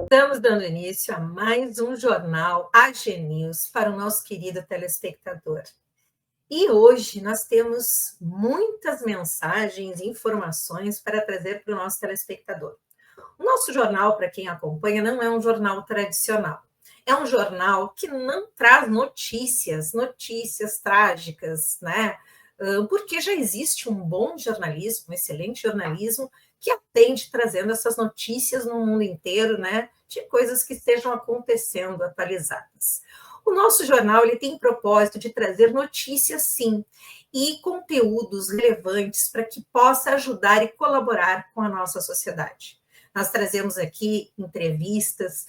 Estamos dando início a mais um jornal AG News para o nosso querido telespectador. E hoje nós temos muitas mensagens e informações para trazer para o nosso telespectador. O nosso jornal, para quem acompanha, não é um jornal tradicional. É um jornal que não traz notícias trágicas, né? Porque já existe um bom jornalismo, um excelente jornalismo, que atende trazendo essas notícias no mundo inteiro, né? De coisas que estejam acontecendo, atualizadas. O nosso jornal ele tem propósito de trazer notícias, sim, e conteúdos relevantes para que possa ajudar e colaborar com a nossa sociedade. Nós trazemos aqui entrevistas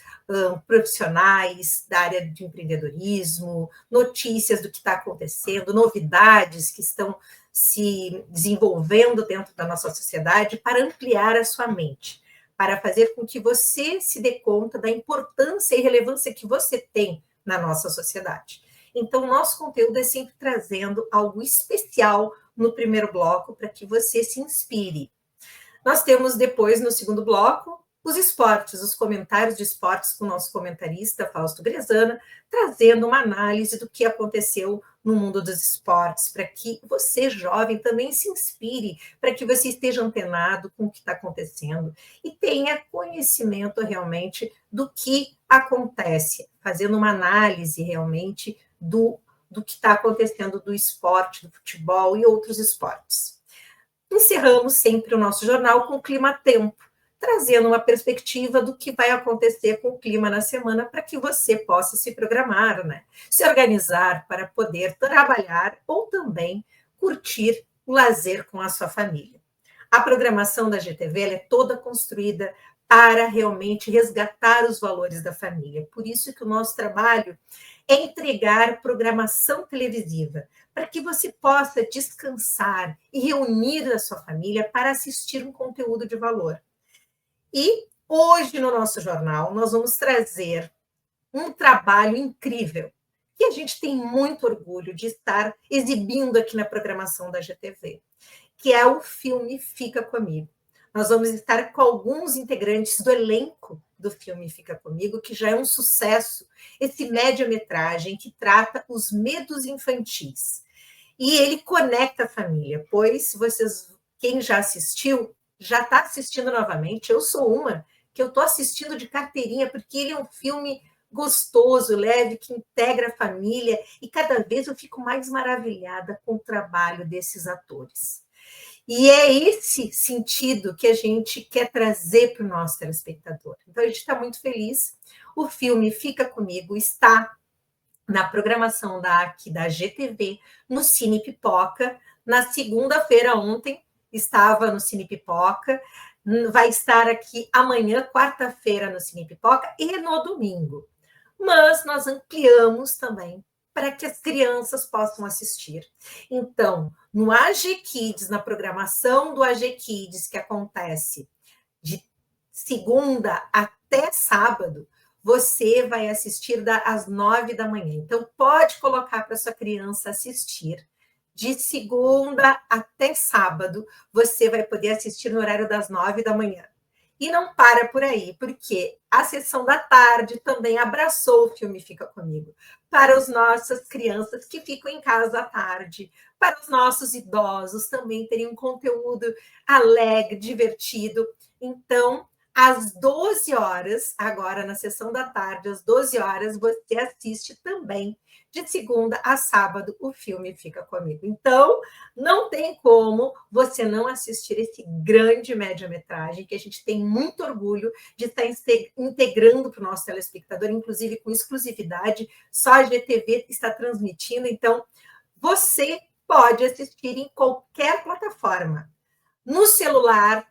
profissionais da área de empreendedorismo, notícias do que está acontecendo, novidades que estão se desenvolvendo dentro da nossa sociedade para ampliar a sua mente, para fazer com que você se dê conta da importância e relevância que você tem na nossa sociedade. Então, nosso conteúdo é sempre trazendo algo especial no primeiro bloco para que você se inspire. Nós temos depois, no segundo bloco, os esportes, os comentários de esportes com o nosso comentarista, Fausto Grezana, trazendo uma análise do que aconteceu no mundo dos esportes, para que você, jovem, também se inspire, para que você esteja antenado com o que está acontecendo e tenha conhecimento realmente do que acontece, fazendo uma análise realmente do que está acontecendo do esporte, do futebol e outros esportes. Encerramos sempre o nosso jornal com o Clima-Tempo, trazendo uma perspectiva do que vai acontecer com o clima na semana para que você possa se programar, né? Se organizar para poder trabalhar ou também curtir o lazer com a sua família. A programação da GTV é toda construída para realmente resgatar os valores da família. Por isso que o nosso trabalho é entregar programação televisiva, para que você possa descansar e reunir a sua família para assistir um conteúdo de valor. E hoje, no nosso jornal, nós vamos trazer um trabalho incrível, que a gente tem muito orgulho de estar exibindo aqui na programação da GTV, que é o filme Fica Comigo. Nós vamos estar com alguns integrantes do elenco do filme Fica Comigo, que já é um sucesso, esse média-metragem que trata os medos infantis. E ele conecta a família, pois quem já assistiu, já está assistindo novamente. Eu sou uma que eu estou assistindo de carteirinha, porque ele é um filme gostoso, leve, que integra a família, e cada vez eu fico mais maravilhada com o trabalho desses atores. E é esse sentido que a gente quer trazer para o nosso telespectador. Então, a gente está muito feliz. O filme Fica Comigo está na programação aqui da GTV, no Cine Pipoca. Na segunda-feira, ontem, estava no Cine Pipoca. Vai estar aqui amanhã, quarta-feira, no Cine Pipoca e no domingo. Mas nós ampliamos também para que as crianças possam assistir. Então, no AG Kids, na programação do AG Kids, que acontece de segunda até sábado, você vai assistir às 9 da manhã. Então, pode colocar para sua criança assistir. De segunda até sábado, você vai poder assistir no horário das 9 da manhã. E não para por aí, porque a sessão da tarde também abraçou o filme Fica Comigo, para as nossas crianças que ficam em casa à tarde, para os nossos idosos também terem um conteúdo alegre, divertido. Então, às 12 horas, agora na sessão da tarde, às 12 horas, você assiste também, de segunda a sábado, o filme Fica Comigo. Então, não tem como você não assistir esse grande média-metragem, que a gente tem muito orgulho de estar integrando para o nosso telespectador, inclusive com exclusividade, só a GTV está transmitindo. Então, você pode assistir em qualquer plataforma, no celular,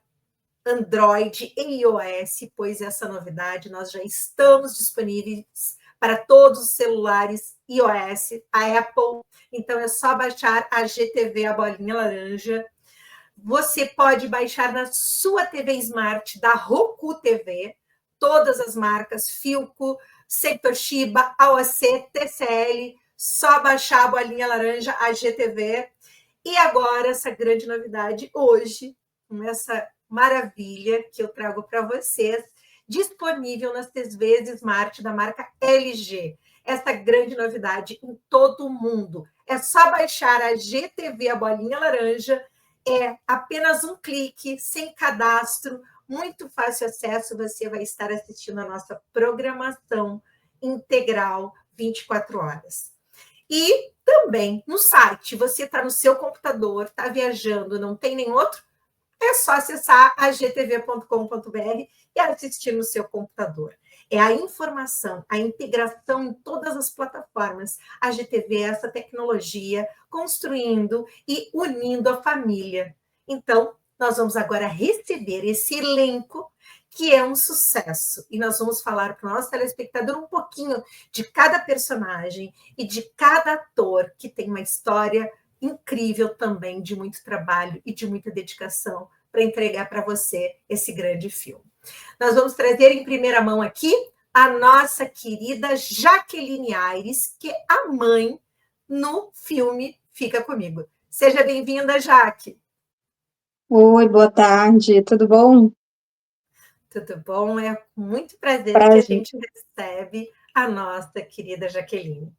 Android e iOS, pois essa novidade nós já estamos disponíveis para todos os celulares iOS, a Apple. Então é só baixar a GTV, a bolinha laranja. Você pode baixar na sua TV Smart da Roku TV, todas as marcas, Philco, sem Toshiba, AOC, TCL, só baixar a bolinha laranja, a GTV. E agora, essa grande novidade, hoje, com essa maravilha que eu trago para vocês, disponível nas TVs Smart da marca LG. Essa grande novidade em todo o mundo. É só baixar a GTV, a bolinha laranja, é apenas um clique, sem cadastro, muito fácil acesso, você vai estar assistindo a nossa programação integral 24 horas. E também no site, você está no seu computador, está viajando, não tem nem outro, é só acessar a gtv.com.br e assistir no seu computador. É a informação, a integração em todas as plataformas. A GTV é essa tecnologia construindo e unindo a família. Então, nós vamos agora receber esse elenco que é um sucesso. E nós vamos falar para o nosso telespectador um pouquinho de cada personagem e de cada ator que tem uma história incrível também, de muito trabalho e de muita dedicação para entregar para você esse grande filme. Nós vamos trazer em primeira mão aqui a nossa querida Jaqueline Aires, que é a mãe no filme Fica Comigo. Seja bem-vinda, Jaque. Oi, boa tarde, tudo bom? Tudo bom? É com muito prazer que a Prazer, gente recebe a nossa querida Jaqueline.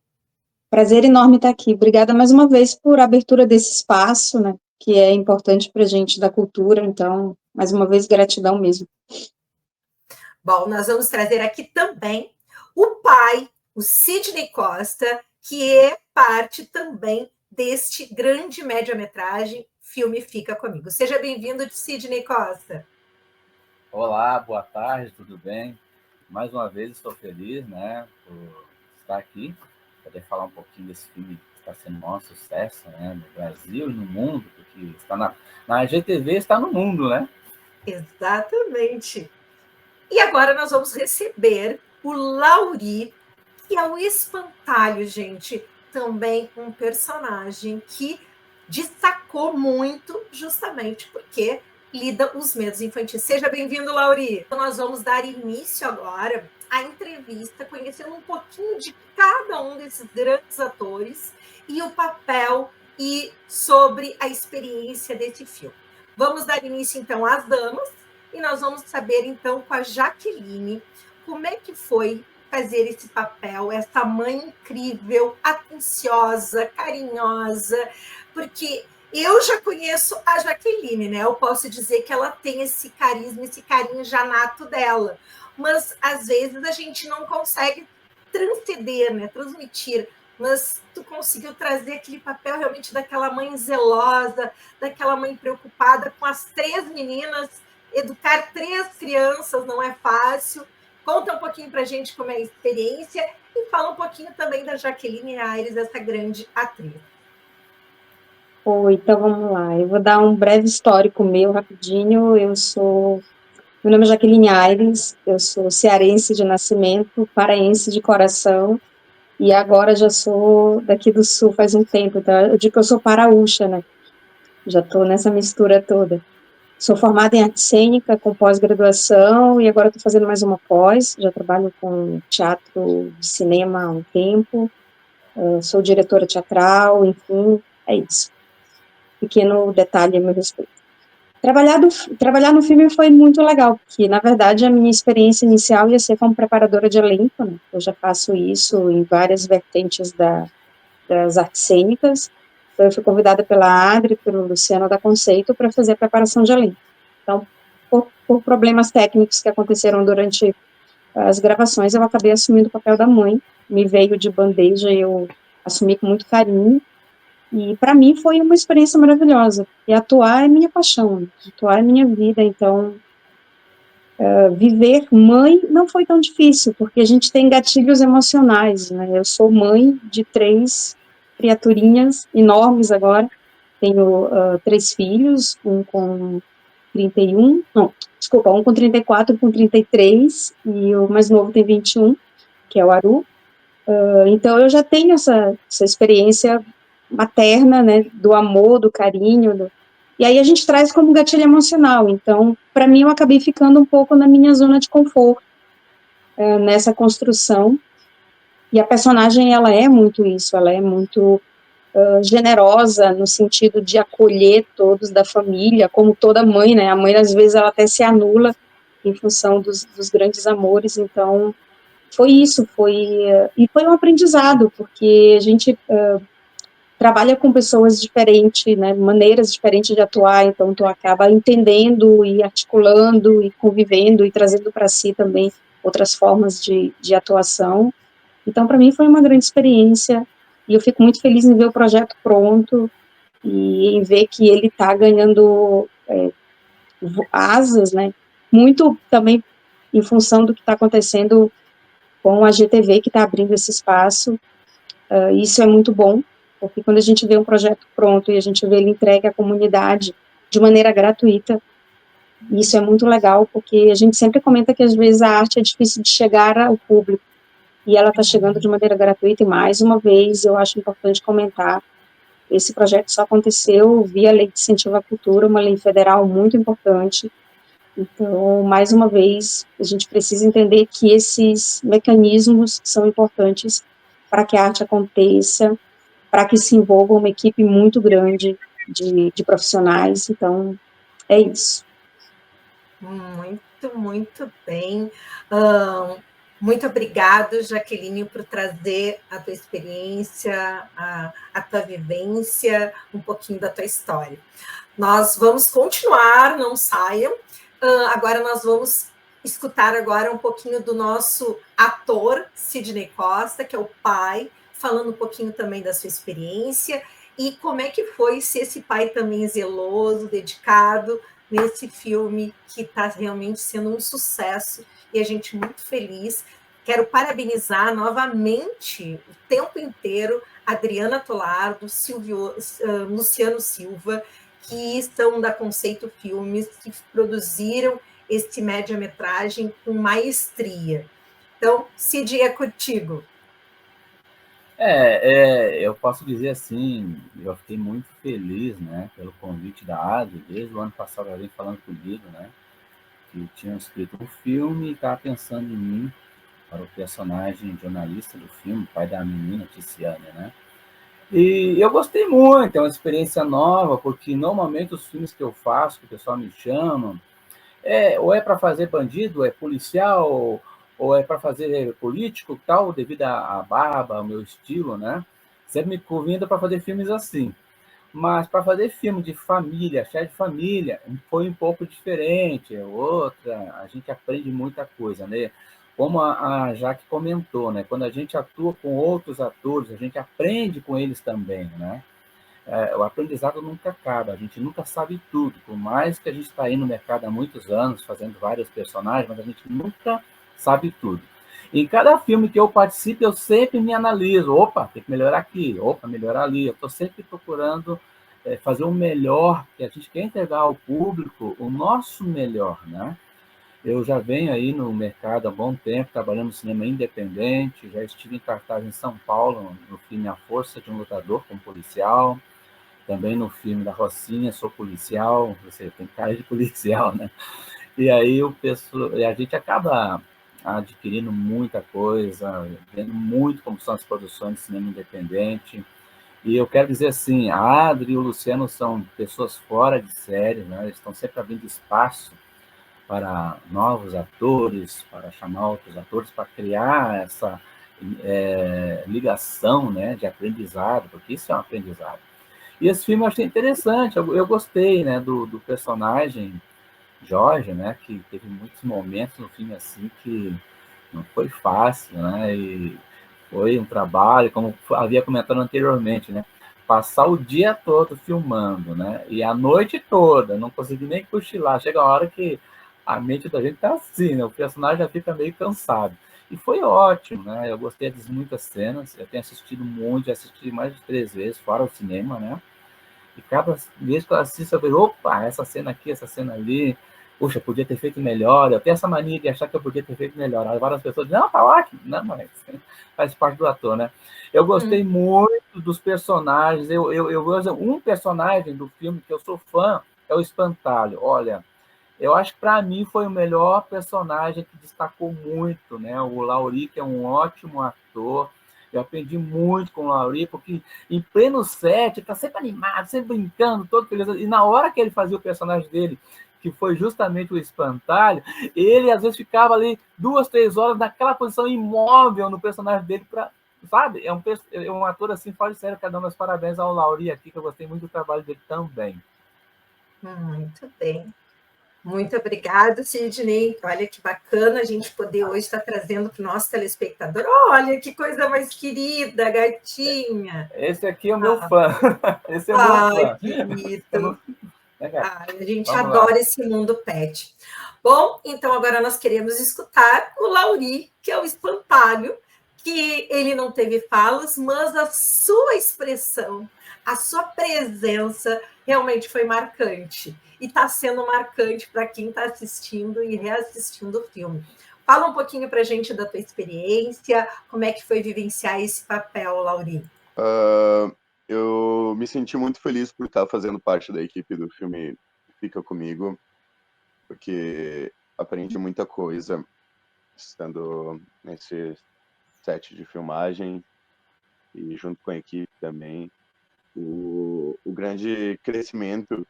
prazer enorme estar aqui. Obrigada mais uma vez por a abertura desse espaço, né, que é importante para a gente da cultura, então, mais uma vez, gratidão mesmo. Bom, nós vamos trazer aqui também o pai, o Sidney Costa, que é parte também deste grande média-metragem Filme Fica Comigo. Seja bem-vindo, Sidney Costa. Olá, boa tarde, tudo bem? Mais uma vez estou feliz, né, por estar aqui, poder falar um pouquinho desse filme que está sendo um sucesso, né, no Brasil e no mundo, porque está na GTV, está no mundo, né? Exatamente. E agora nós vamos receber o Lauri, que é o espantalho, gente, também um personagem que destacou muito justamente porque lida os medos infantis. Seja bem-vindo, Lauri. Então, nós vamos dar início agora à entrevista, conhecendo um pouquinho de cada um desses grandes atores e o papel e sobre a experiência desse filme. Vamos dar início, então, às damas, e nós vamos saber, então, com a Jaqueline, como é que foi fazer esse papel, essa mãe incrível, atenciosa, carinhosa, porque eu já conheço a Jaqueline, né? Eu posso dizer que ela tem esse carisma, esse carinho já nato dela, mas às vezes a gente não consegue transcender, né? Transmitir, mas tu conseguiu trazer aquele papel realmente daquela mãe zelosa, daquela mãe preocupada com as 3 meninas. Educar 3 crianças não é fácil. Conta um pouquinho para a gente como é a experiência e fala um pouquinho também da Jaqueline Aires, essa grande atriz. Oi, então vamos lá, eu vou dar um breve histórico meu, rapidinho. Meu nome é Jaqueline Aires, eu sou cearense de nascimento, paraense de coração, e agora já sou daqui do Sul faz um tempo, então eu digo que eu sou paraúcha, né? Já estou nessa mistura toda. Sou formada em arte cênica, com pós-graduação, e agora estou fazendo mais uma pós. Já trabalho com teatro de cinema há um tempo, sou diretora teatral, enfim, é isso. Pequeno detalhe a meu respeito. Trabalhar no filme foi muito legal, porque, na verdade, a minha experiência inicial ia ser como preparadora de elenco, né? Eu já faço isso em várias vertentes das artes cênicas. Então, eu fui convidada pela Adri, pelo Luciano da Conceito, para fazer a preparação de elenco. Então, por problemas técnicos que aconteceram durante as gravações, eu acabei assumindo o papel da mãe. Me veio de bandeja, eu assumi com muito carinho. E, para mim, foi uma experiência maravilhosa. E atuar é minha paixão, atuar é minha vida. Então, viver mãe não foi tão difícil, porque a gente tem gatilhos emocionais, né? Eu sou mãe de 3 criaturinhas enormes agora. Tenho 3 filhos, um com 31, não, desculpa, um com 34, um com 33, e o mais novo tem 21, que é o Aru. Então, eu já tenho essa experiência materna, né, do amor, do carinho, e aí a gente traz como gatilho emocional. Então, para mim, eu acabei ficando um pouco na minha zona de conforto, nessa construção, E a personagem, ela é muito isso, ela é muito generosa no sentido de acolher todos da família, como toda mãe, né? A mãe, às vezes, ela até se anula em função dos grandes amores. Então, foi isso, e foi um aprendizado, porque a gente trabalha com pessoas diferentes, né? Maneiras diferentes de atuar, então tu acaba entendendo e articulando e convivendo e trazendo para si também outras formas de atuação. Então, para mim, foi uma grande experiência, e eu fico muito feliz em ver o projeto pronto, e em ver que ele está ganhando asas, né? Muito também em função do que está acontecendo com a GTV, que está abrindo esse espaço. Isso é muito bom, porque quando a gente vê um projeto pronto e a gente vê ele entregue à comunidade de maneira gratuita, isso é muito legal, porque a gente sempre comenta que às vezes a arte é difícil de chegar ao público, e ela está chegando de maneira gratuita, e mais uma vez eu acho importante comentar, esse projeto só aconteceu via Lei de Incentivo à Cultura, uma lei federal muito importante. Então, mais uma vez, a gente precisa entender que esses mecanismos são importantes para que a arte aconteça, para que se envolva uma equipe muito grande de profissionais. Então, é isso. Muito, muito bem. Muito obrigado, Jaqueline, por trazer a tua experiência, a tua vivência, um pouquinho da tua história. Nós vamos continuar, não saiam. Agora nós vamos escutar agora um pouquinho do nosso ator, Sidney Costa, que é o pai, falando um pouquinho também da sua experiência e como é que foi ser esse pai também zeloso, dedicado, nesse filme que está realmente sendo um sucesso e a gente muito feliz. Quero parabenizar novamente, o tempo inteiro, Adriana Tolardo, Luciano Silva, que são da Conceito Filmes, que produziram este média-metragem com maestria. Então, Cid, é contigo. Eu posso dizer assim, eu fiquei muito feliz, né, pelo convite da Adri, desde o ano passado ela vem falando comigo, né, que tinham escrito um filme e estava pensando em mim para o personagem jornalista do filme, pai da menina, Tiziane, né. E eu gostei muito, é uma experiência nova, porque normalmente os filmes que eu faço, que o pessoal me chama, ou é para fazer bandido, é policial, ou é para fazer político, tal, devido à barba, ao meu estilo, né? Sempre me convida para fazer filmes assim. Mas para fazer filme de família, chefe de família, foi um pouco diferente, é outra, a gente aprende muita coisa, né? Como a Jaque comentou, né? Quando a gente atua com outros atores, a gente aprende com eles também, né? O aprendizado nunca acaba, a gente nunca sabe tudo, por mais que a gente está aí no mercado há muitos anos, fazendo vários personagens, mas a gente nunca sabe tudo. Em cada filme que eu participo, eu sempre me analiso, opa, tem que melhorar aqui, opa, melhorar ali, eu estou sempre procurando fazer o melhor, que a gente quer entregar ao público o nosso melhor, né? Eu já venho aí no mercado há bom tempo, trabalhando no cinema independente, já estive em cartaz em São Paulo, no filme A Força de um Lutador como policial, também no filme da Rocinha, sou policial, você tem cara de policial, né? E aí a gente acaba adquirindo muita coisa, vendo muito como são as produções de cinema independente. E eu quero dizer assim, a Adri e o Luciano são pessoas fora de série, né? Eles estão sempre abrindo espaço para novos atores, para chamar outros atores, para criar essa ligação, né, de aprendizado, porque isso é um aprendizado. E esse filme eu achei interessante, eu gostei, né, do personagem Jorge, né, que teve muitos momentos no filme assim que não foi fácil, né, e foi um trabalho, como havia comentado anteriormente, né, passar o dia todo filmando, né, e a noite toda, não consegui nem cochilar, chega a hora que a mente da gente tá assim, né, o personagem já fica meio cansado. E foi ótimo, né, eu gostei de muitas cenas, eu tenho assistido muito, já assisti mais de 3 vezes, fora o cinema, né, e cada vez que eu assisto, eu vejo, opa, essa cena aqui, essa cena ali, puxa, podia ter feito melhor. Eu tenho essa mania de achar que eu podia ter feito melhor. Aí várias pessoas dizem, não, tá ótimo. Não, mas faz parte do ator, né? Eu gostei muito dos personagens. Eu vejo um personagem do filme que eu sou fã, é o Espantalho. Olha, eu acho que para mim foi o melhor personagem que destacou muito, né? O Lauri, que é um ótimo ator, Eu aprendi muito com o Laurí, porque em pleno set, ele está sempre animado, sempre brincando, todo feliz. E na hora que ele fazia o personagem dele, que foi justamente o espantalho, ele às vezes ficava ali 2, 3 horas naquela posição imóvel no personagem dele, sabe? É um ator assim, fora de sério. Quero dar meus parabéns ao Laurí aqui, que eu gostei muito do trabalho dele também. Muito bem. Muito obrigada, Sidney. Olha que bacana a gente poder hoje estar trazendo para o nosso telespectador. Olha que coisa mais querida, gatinha. Esse aqui é o meu fã. Esse é o meu fã. Querido. A gente Vamos adora lá. esse mundo pet. Bom, então agora nós queremos escutar o Laurí, que é o espantalho, que ele não teve falas, mas a sua expressão, a sua presença realmente foi marcante. E está sendo marcante para quem está assistindo e reassistindo o filme. Fala um pouquinho para a gente da tua experiência, como é que foi vivenciar esse papel, Laurí? Eu me senti muito feliz por estar fazendo parte da equipe do filme Fica Comigo, porque aprendi muita coisa estando nesse set de filmagem e junto com a equipe também. O grande crescimento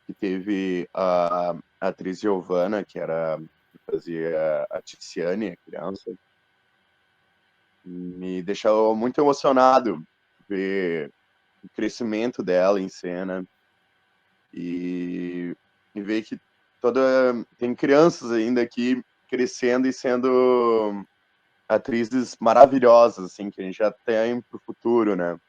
que teve a atriz Giovanna, que fazia a Tiziane, a criança, me deixou muito emocionado ver o crescimento dela em cena e ver que tem crianças ainda aqui crescendo e sendo atrizes maravilhosas, assim, que a gente já tem pro futuro, né?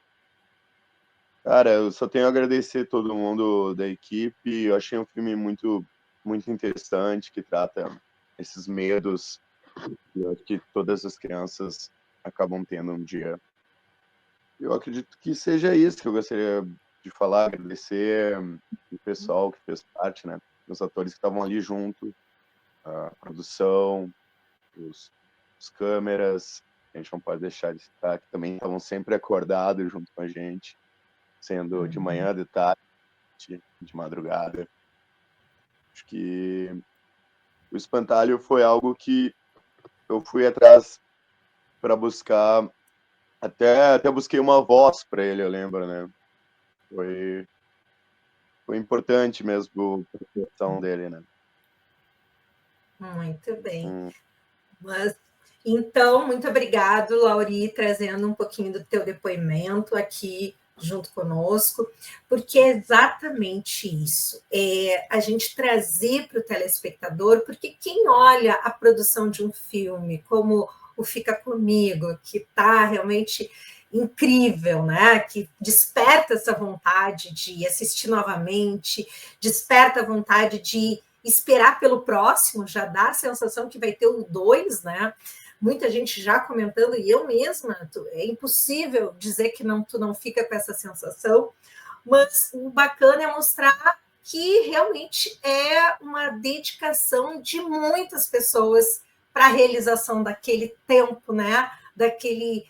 Cara, eu só tenho a agradecer todo mundo da equipe. Eu achei um filme muito, muito interessante, que trata esses medos que todas as crianças acabam tendo um dia. Eu acredito que seja isso que eu gostaria de falar, agradecer o pessoal que fez parte, né? Os atores que estavam ali junto, a produção, os câmeras, a gente não pode deixar de citar, que também estavam sempre acordados junto com a gente, sendo de manhã, de tarde, de madrugada. Acho que o espantalho foi algo que eu fui atrás para buscar, até busquei uma voz para ele, eu lembro, né? Foi importante mesmo a criação dele, né? Muito bem. Mas, então, muito obrigado, Laurí, trazendo um pouquinho do teu depoimento aqui junto conosco, porque é exatamente isso, a gente trazer para o telespectador, porque quem olha a produção de um filme como o Fica Comigo, que está realmente incrível, né? Que desperta essa vontade de assistir novamente, desperta a vontade de esperar pelo próximo, já dá a sensação que vai ter o 2, né? Muita gente já comentando, e eu mesma, é impossível dizer que tu não fica com essa sensação, mas o bacana é mostrar que realmente é uma dedicação de muitas pessoas para a realização daquele tempo, né? Daquele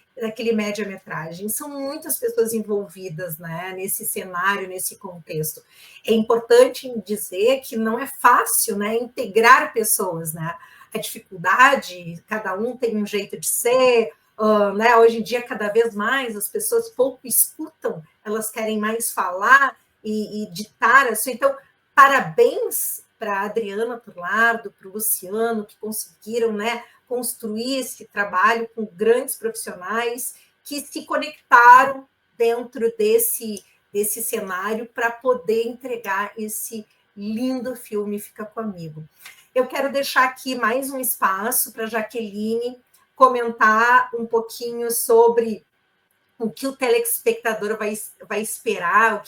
média-metragem. São muitas pessoas envolvidas, né, nesse cenário, nesse contexto. É importante dizer que não é fácil, né, integrar pessoas, né? A dificuldade, cada um tem um jeito de ser, né? Hoje em dia, cada vez mais, as pessoas pouco escutam, elas querem mais falar e ditar a sua. Então, parabéns para a Adriana Turlardo, para o Luciano, que conseguiram, né, construir esse trabalho com grandes profissionais que se conectaram dentro desse cenário para poder entregar esse lindo filme Fica Comigo. Eu quero deixar aqui mais um espaço para a Jaqueline comentar um pouquinho sobre o que o telespectador vai esperar,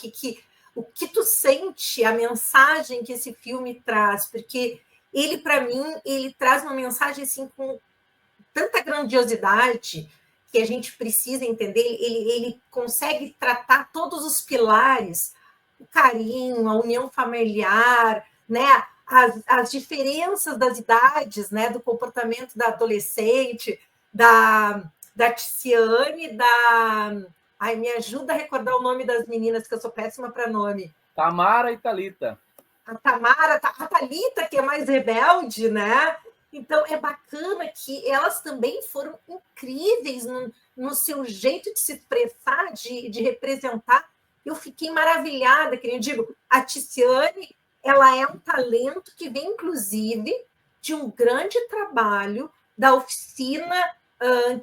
o que tu sente, a mensagem que esse filme traz, porque ele, para mim, ele traz uma mensagem assim com tanta grandiosidade que a gente precisa entender, ele consegue tratar todos os pilares, o carinho, a união familiar, né? As diferenças das idades, né? Do comportamento da adolescente, da Tiziane, Ai, me ajuda a recordar o nome das meninas, que eu sou péssima para nome. Tamara e Thalita. A Tamara, a Thalita, que é mais rebelde, né? Então, é bacana que elas também foram incríveis no seu jeito de se expressar, de representar. Eu fiquei maravilhada, que eu digo, a Tiziane, ela é um talento que vem, inclusive, de um grande trabalho da oficina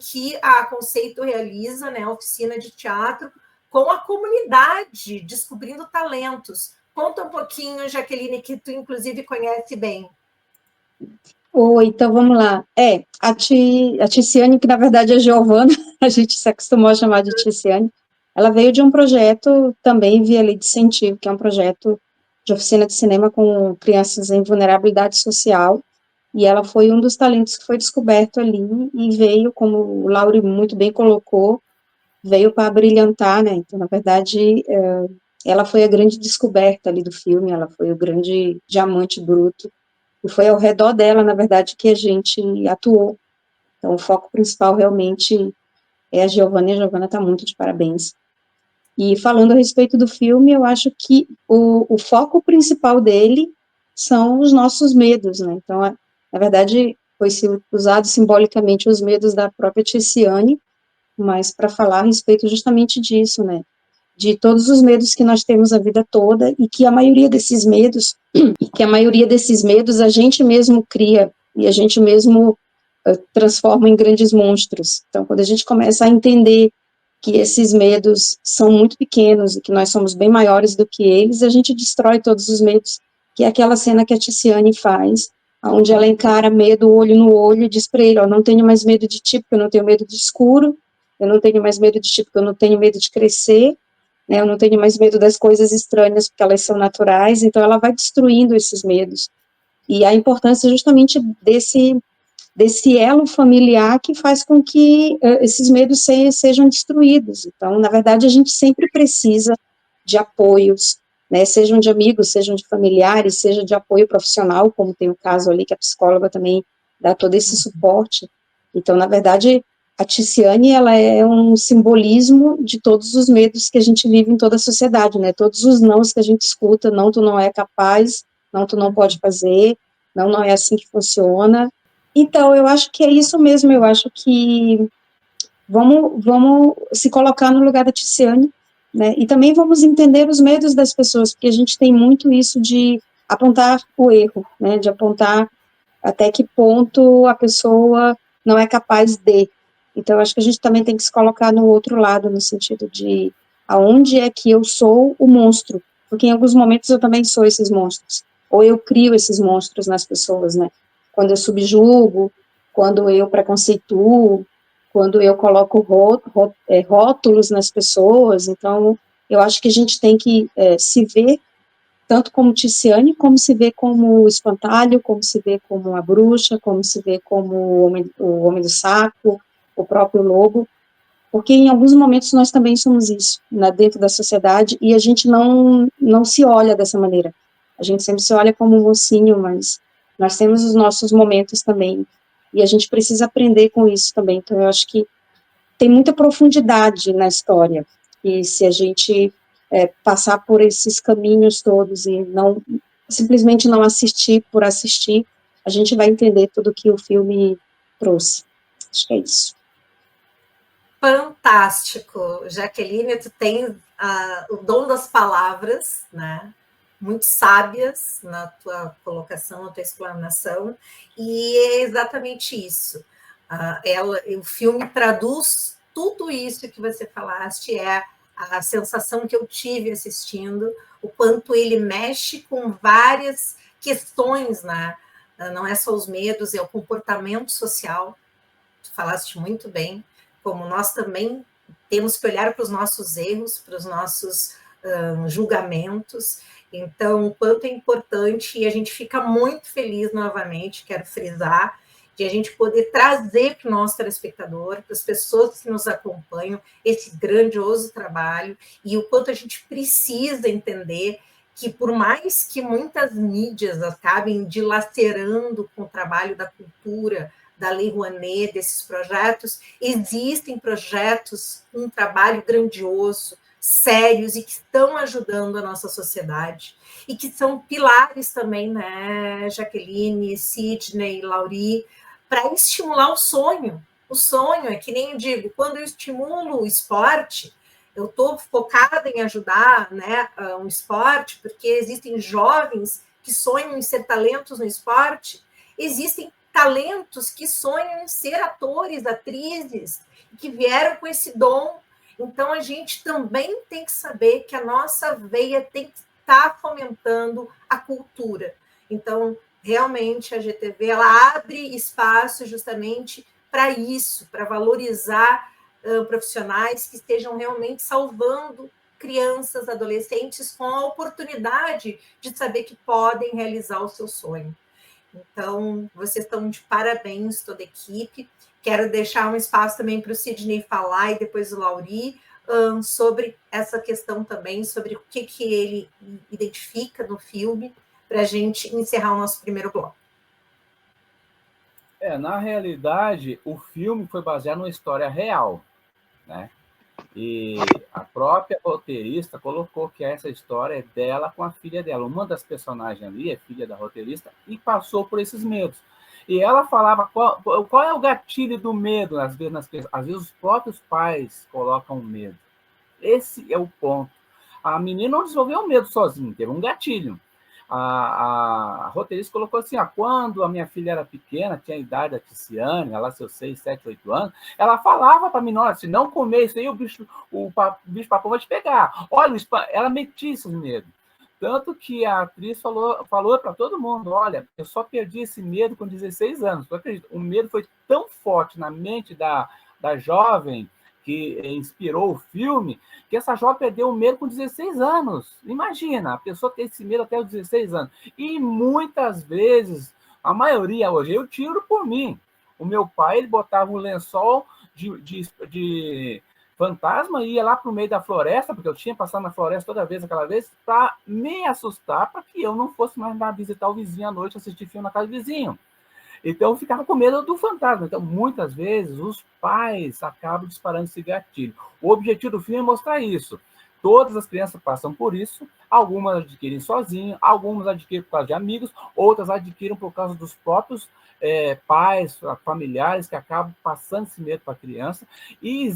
que a Conceito realiza, né, a oficina de teatro, com a comunidade, descobrindo talentos. Conta um pouquinho, Jaqueline, que tu, inclusive, conhece bem. Oi, então vamos lá. A Ticiane, que na verdade é Giovana, a gente se acostumou a chamar de Ticiane, ela veio de um projeto também via Lei de Incentivo, que é um projeto de oficina de cinema com crianças em vulnerabilidade social, e ela foi um dos talentos que foi descoberto ali e veio, como o Lauri muito bem colocou, veio para brilhantar, né? Então, na verdade, ela foi a grande descoberta ali do filme, ela foi o grande diamante bruto, e foi ao redor dela, na verdade, que a gente atuou. Então, o foco principal realmente é a Giovana, e a Giovana está muito de parabéns. E falando a respeito do filme, eu acho que o foco principal dele são os nossos medos, né? Então, na verdade, foi usado simbolicamente os medos da própria Tiziane, mas para falar a respeito justamente disso, né? De todos os medos que nós temos a vida toda e que a maioria desses medos a gente mesmo cria e a gente mesmo transforma em grandes monstros. Então, quando a gente começa a entender que esses medos são muito pequenos e que nós somos bem maiores do que eles, a gente destrói todos os medos, que é aquela cena que a Tiziane faz, onde ela encara medo olho no olho e diz para ele, ó, não tenho mais medo de ti, porque eu não tenho medo de escuro, eu não tenho mais medo de ti, porque eu não tenho medo de crescer, né, eu não tenho mais medo das coisas estranhas, porque elas são naturais, então ela vai destruindo esses medos. E a importância justamente desse elo familiar que faz com que esses medos sejam destruídos. Então, na verdade, a gente sempre precisa de apoios, né, sejam de amigos, sejam de familiares, seja de apoio profissional, como tem o caso ali que a psicóloga também dá todo esse suporte. Então, na verdade, a Tiziane, ela é um simbolismo de todos os medos que a gente vive em toda a sociedade, né, todos os nãos que a gente escuta, não, tu não é capaz, não, tu não pode fazer, não, não é assim que funciona. Então, eu acho que é isso mesmo, eu acho que vamos se colocar no lugar da Tiziane, né, e também vamos entender os medos das pessoas, porque a gente tem muito isso de apontar o erro, né, de apontar até que ponto a pessoa não é capaz de. Então, eu acho que a gente também tem que se colocar no outro lado, no sentido de aonde é que eu sou o monstro, porque em alguns momentos eu também sou esses monstros, ou eu crio esses monstros nas pessoas, né, quando eu subjugo, quando eu preconceituo, quando eu coloco rótulos nas pessoas. Então, eu acho que a gente tem que se ver tanto como Tiziane, como se vê como o espantalho, como se vê como a bruxa, como se vê como o homem do saco, o próprio lobo, porque em alguns momentos nós também somos isso, dentro da sociedade, e a gente não se olha dessa maneira. A gente sempre se olha como um mocinho, mas nós temos os nossos momentos também, e a gente precisa aprender com isso também. Então, eu acho que tem muita profundidade na história, e se a gente passar por esses caminhos todos e não simplesmente não assistir por assistir, a gente vai entender tudo que o filme trouxe. Acho que é isso. Fantástico, Jaqueline, tu tens o dom das palavras, né? Muito sábias na tua colocação, na tua explanação, e é exatamente isso. O filme traduz tudo isso que você falaste, é a sensação que eu tive assistindo, o quanto ele mexe com várias questões, né? Não é só os medos, é o comportamento social, tu falaste muito bem, como nós também temos que olhar para os nossos erros, para os nossos julgamentos. Então, o quanto é importante, e a gente fica muito feliz novamente, quero frisar, de a gente poder trazer para o nosso telespectador, para as pessoas que nos acompanham, esse grandioso trabalho, e o quanto a gente precisa entender que, por mais que muitas mídias acabem dilacerando com o trabalho da cultura, da Lei Rouanet, desses projetos, existem projetos com um trabalho grandioso, sérios e que estão ajudando a nossa sociedade e que são pilares também, né, Jaqueline, Sidney, Lauri, para estimular o sonho. O sonho é que nem eu digo, quando eu estimulo o esporte, eu estou focada em ajudar, né, um esporte, porque existem jovens que sonham em ser talentos no esporte, existem talentos que sonham em ser atores, atrizes, que vieram com esse dom. Então, a gente também tem que saber que a nossa veia tem que estar fomentando a cultura. Então, realmente, a GTV ela abre espaço justamente para isso, para valorizar profissionais que estejam realmente salvando crianças, adolescentes com a oportunidade de saber que podem realizar o seu sonho. Então, vocês estão de parabéns, toda a equipe. Quero deixar um espaço também para o Sidney falar e depois o Lauri sobre essa questão também, sobre o que ele identifica no filme, para a gente encerrar o nosso primeiro bloco. Na realidade, o filme foi baseado numa história real, né? E a própria roteirista colocou que essa história é dela com a filha dela. Uma das personagens ali é filha da roteirista e passou por esses medos. E ela falava qual é o gatilho do medo, às vezes os próprios pais colocam medo. Esse é o ponto. A menina não desenvolveu medo sozinha, teve um gatilho. A roteirista colocou assim, quando a minha filha era pequena, tinha a idade da Tiziane, ela seus 6, 7, 8 anos, ela falava para mim, olha, se não comer isso aí, o bicho-papão vai te pegar. Olha, ela metia esse medo. Tanto que a atriz falou para todo mundo, olha, eu só perdi esse medo com 16 anos. Tu acredita? O medo foi tão forte na mente da jovem que inspirou o filme, que essa jovem perdeu o medo com 16 anos. Imagina, a pessoa ter esse medo até os 16 anos. E muitas vezes, a maioria hoje, eu tiro por mim. O meu pai, ele botava um lençol de fantasma e ia lá para o meio da floresta, porque eu tinha passado na floresta toda vez, aquela vez, para me assustar, para que eu não fosse mais visitar o vizinho à noite, assistir filme na casa do vizinho. Então, eu ficava com medo do fantasma. Então, muitas vezes, os pais acabam disparando esse gatilho. O objetivo do filme é mostrar isso. Todas as crianças passam por isso, algumas adquirem sozinhas, algumas adquirem por causa de amigos, outras adquirem por causa dos próprios pais, familiares, que acabam passando esse medo para a criança, e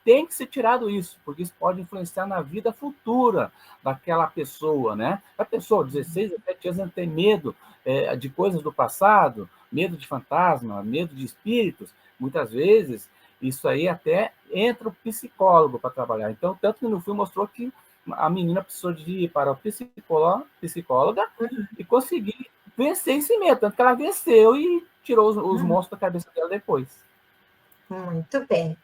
tem que ser tirado isso, porque isso pode influenciar na vida futura daquela pessoa, né? A pessoa, 16, 17 anos, tem medo de coisas do passado, medo de fantasma, medo de espíritos, muitas vezes isso aí até entra o psicólogo para trabalhar. Então, tanto que no filme mostrou que a menina precisou de ir para a psicóloga e conseguir vencer esse medo, tanto que ela venceu e tirou os monstros da cabeça dela depois. Muito bem.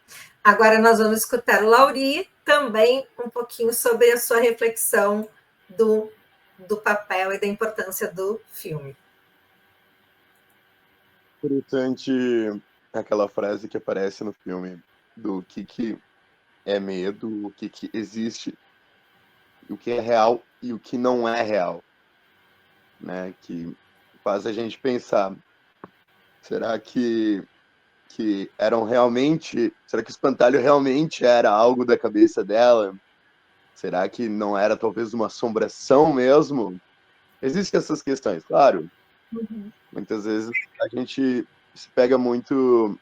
Agora nós vamos escutar o Lauri também um pouquinho sobre a sua reflexão do papel e da importância do filme. Interessante aquela frase que aparece no filme do que é medo, o que existe, o que é real e o que não é real, né? Que faz a gente pensar, será que eram realmente, será que o espantalho realmente era algo da cabeça dela? Será que não era talvez uma assombração mesmo? Existem essas questões, claro. Muitas vezes a gente se pega muito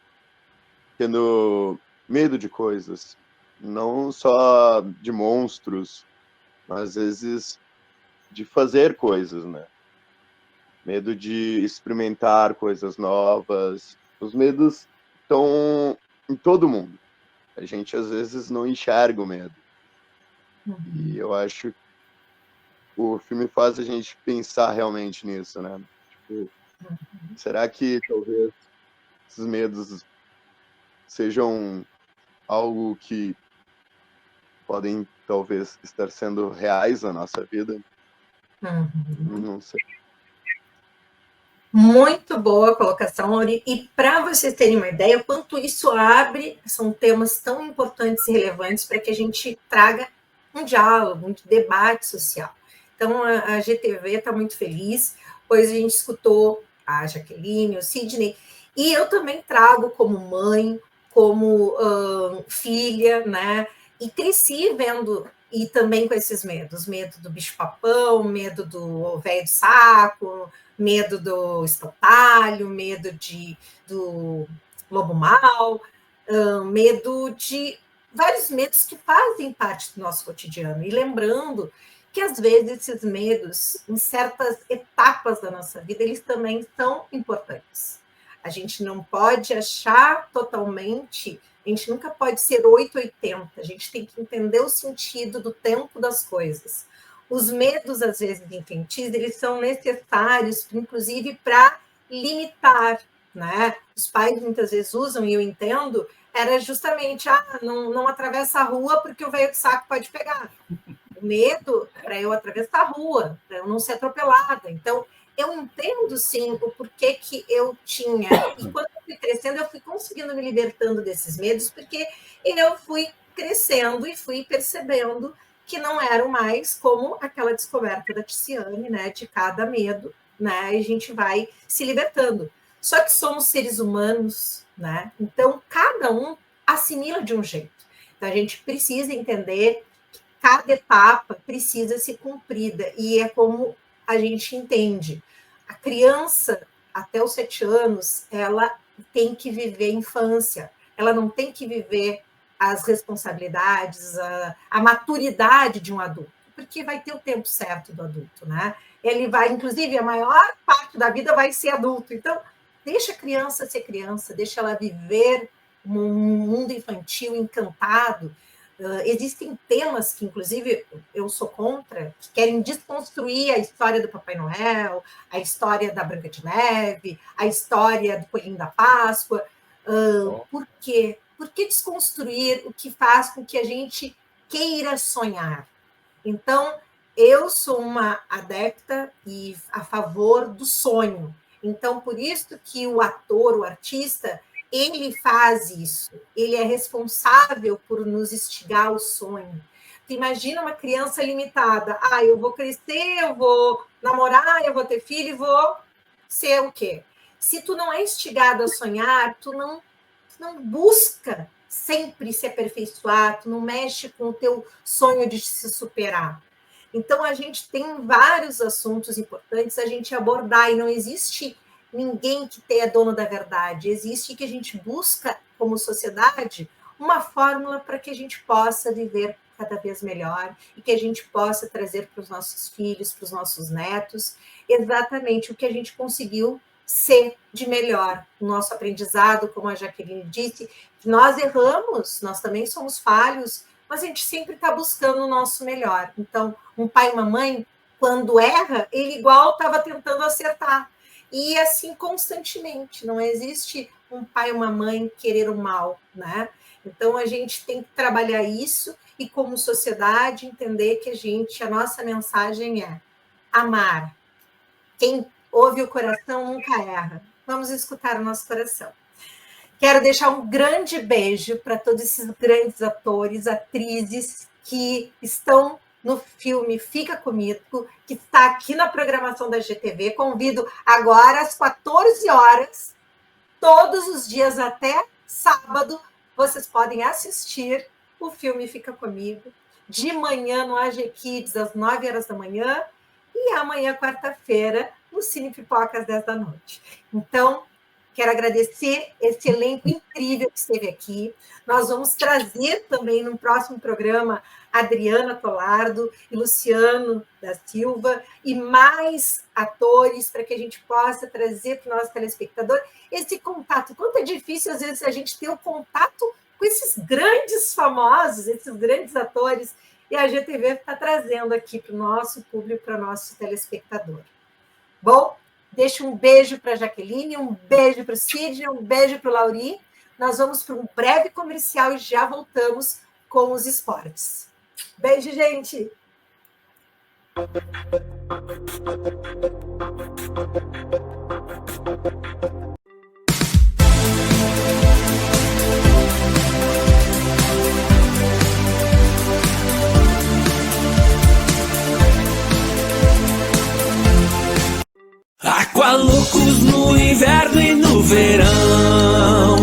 tendo medo de coisas, não só de monstros, mas às vezes de fazer coisas, né? Medo de experimentar coisas novas. Os medos estão em todo mundo. A gente às vezes não enxerga o medo. E eu acho que o filme faz a gente pensar realmente nisso, né? Tipo, será que talvez esses medos sejam algo que podem talvez estar sendo reais na nossa vida? Não sei. Muito boa colocação, Lauri. E para vocês terem uma ideia, quanto isso abre, são temas tão importantes e relevantes para que a gente traga um diálogo, um debate social. Então, a GTV está muito feliz, pois a gente escutou a Jaqueline, o Sidney, e eu também trago como mãe, como filha, né? E cresci vendo, e também com esses medos, medo do bicho-papão, medo do velho do saco, medo do espantalho, medo do lobo-mau, medo de vários medos que fazem parte do nosso cotidiano. E lembrando que, às vezes, esses medos, em certas etapas da nossa vida, eles também são importantes. A gente não pode achar totalmente, a gente nunca pode ser 880, a gente tem que entender o sentido do tempo das coisas. Os medos, às vezes, infantis, eles são necessários, inclusive, para limitar, né? Os pais muitas vezes usam, e eu entendo, era justamente, não atravessa a rua porque o velho de saco pode pegar. O medo para eu atravessar a rua, para eu não ser atropelada. Então, eu entendo, sim, o porquê que eu tinha. E quando eu fui crescendo, eu fui conseguindo me libertando desses medos, porque eu fui crescendo e fui percebendo que não eram mais como aquela descoberta da Tiziane, né, de cada medo, né, e a gente vai se libertando. Só que somos seres humanos, né, então cada um assimila de um jeito. Então a gente precisa entender que cada etapa precisa ser cumprida, e é como a gente entende. A criança, até os 7 anos, ela tem que viver a infância, ela não tem que viver as responsabilidades, a maturidade de um adulto, porque vai ter o tempo certo do adulto, né? Ele vai, inclusive, a maior parte da vida vai ser adulto. Então, deixa a criança ser criança, deixa ela viver um mundo infantil encantado. Existem temas que, inclusive, eu sou contra, que querem desconstruir a história do Papai Noel, a história da Branca de Neve, a história do Coelhinho da Páscoa. Por quê? Por que desconstruir o que faz com que a gente queira sonhar? Então, eu sou uma adepta e a favor do sonho. Então, por isso que o ator, o artista, ele faz isso. Ele é responsável por nos instigar ao sonho. Tu imagina uma criança limitada. Eu vou crescer, eu vou namorar, eu vou ter filho e vou ser o quê? Se tu não é instigado a sonhar, tu não busca sempre se aperfeiçoar, tu não mexe com o teu sonho de se superar. Então, a gente tem vários assuntos importantes a gente abordar, e não existe ninguém que tenha dono da verdade. Existe que a gente busca, como sociedade, uma fórmula para que a gente possa viver cada vez melhor e que a gente possa trazer para os nossos filhos, para os nossos netos, exatamente o que a gente conseguiu ser de melhor. O nosso aprendizado, como a Jaqueline disse, nós erramos, nós também somos falhos, mas a gente sempre está buscando o nosso melhor. Então, um pai e uma mãe, quando erra, ele igual estava tentando acertar. E assim constantemente, não existe um pai e uma mãe querer o mal, né? Então, a gente tem que trabalhar isso e, como sociedade, entender que a nossa mensagem é amar. Quem ouve o coração nunca erra. Vamos escutar o nosso coração. Quero deixar um grande beijo para todos esses grandes atores, atrizes que estão no filme Fica Comigo, que está aqui na programação da GTV. Convido agora às 14 horas, todos os dias até sábado, vocês podem assistir o filme Fica Comigo, de manhã no AG Kids, às 9 horas da manhã, e amanhã, quarta-feira, no Cine Pipoca, às 10 da noite. Então, quero agradecer esse elenco incrível que esteve aqui. Nós vamos trazer também, no próximo programa, Adriana Tolardo e Luciano da Silva, e mais atores, para que a gente possa trazer para o nosso telespectador esse contato. Quanto é difícil, às vezes, a gente ter o contato com esses grandes famosos, esses grandes atores, e a GTV está trazendo aqui para o nosso público, para o nosso telespectador. Bom, deixo um beijo para a Jaqueline, um beijo para o Sidney, um beijo para o Lauri. Nós vamos para um breve comercial e já voltamos com os esportes. Beijo, gente! Aqualoucos no inverno e no verão.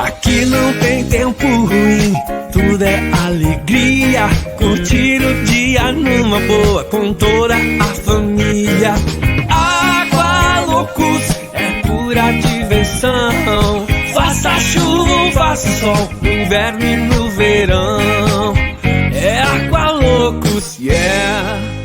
Aqui não tem tempo ruim, tudo é alegria. Curtir o dia numa boa com toda a família. Aqualocos é pura diversão. Faça chuva ou faça sol, no inverno e no verão. É Aqualocos, yeah.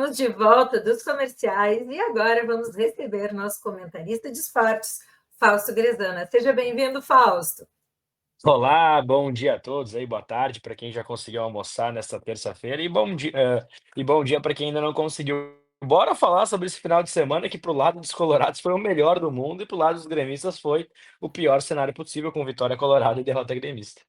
De volta dos comerciais e agora vamos receber nosso comentarista de esportes, Fausto Grezana. Seja bem-vindo, Fausto. Olá, bom dia a todos aí, boa tarde para quem já conseguiu almoçar nesta terça-feira e bom dia para quem ainda não conseguiu. Bora falar sobre esse final de semana que pro lado dos colorados foi o melhor do mundo e pro lado dos gremistas foi o pior cenário possível, com vitória colorada e derrota gremista.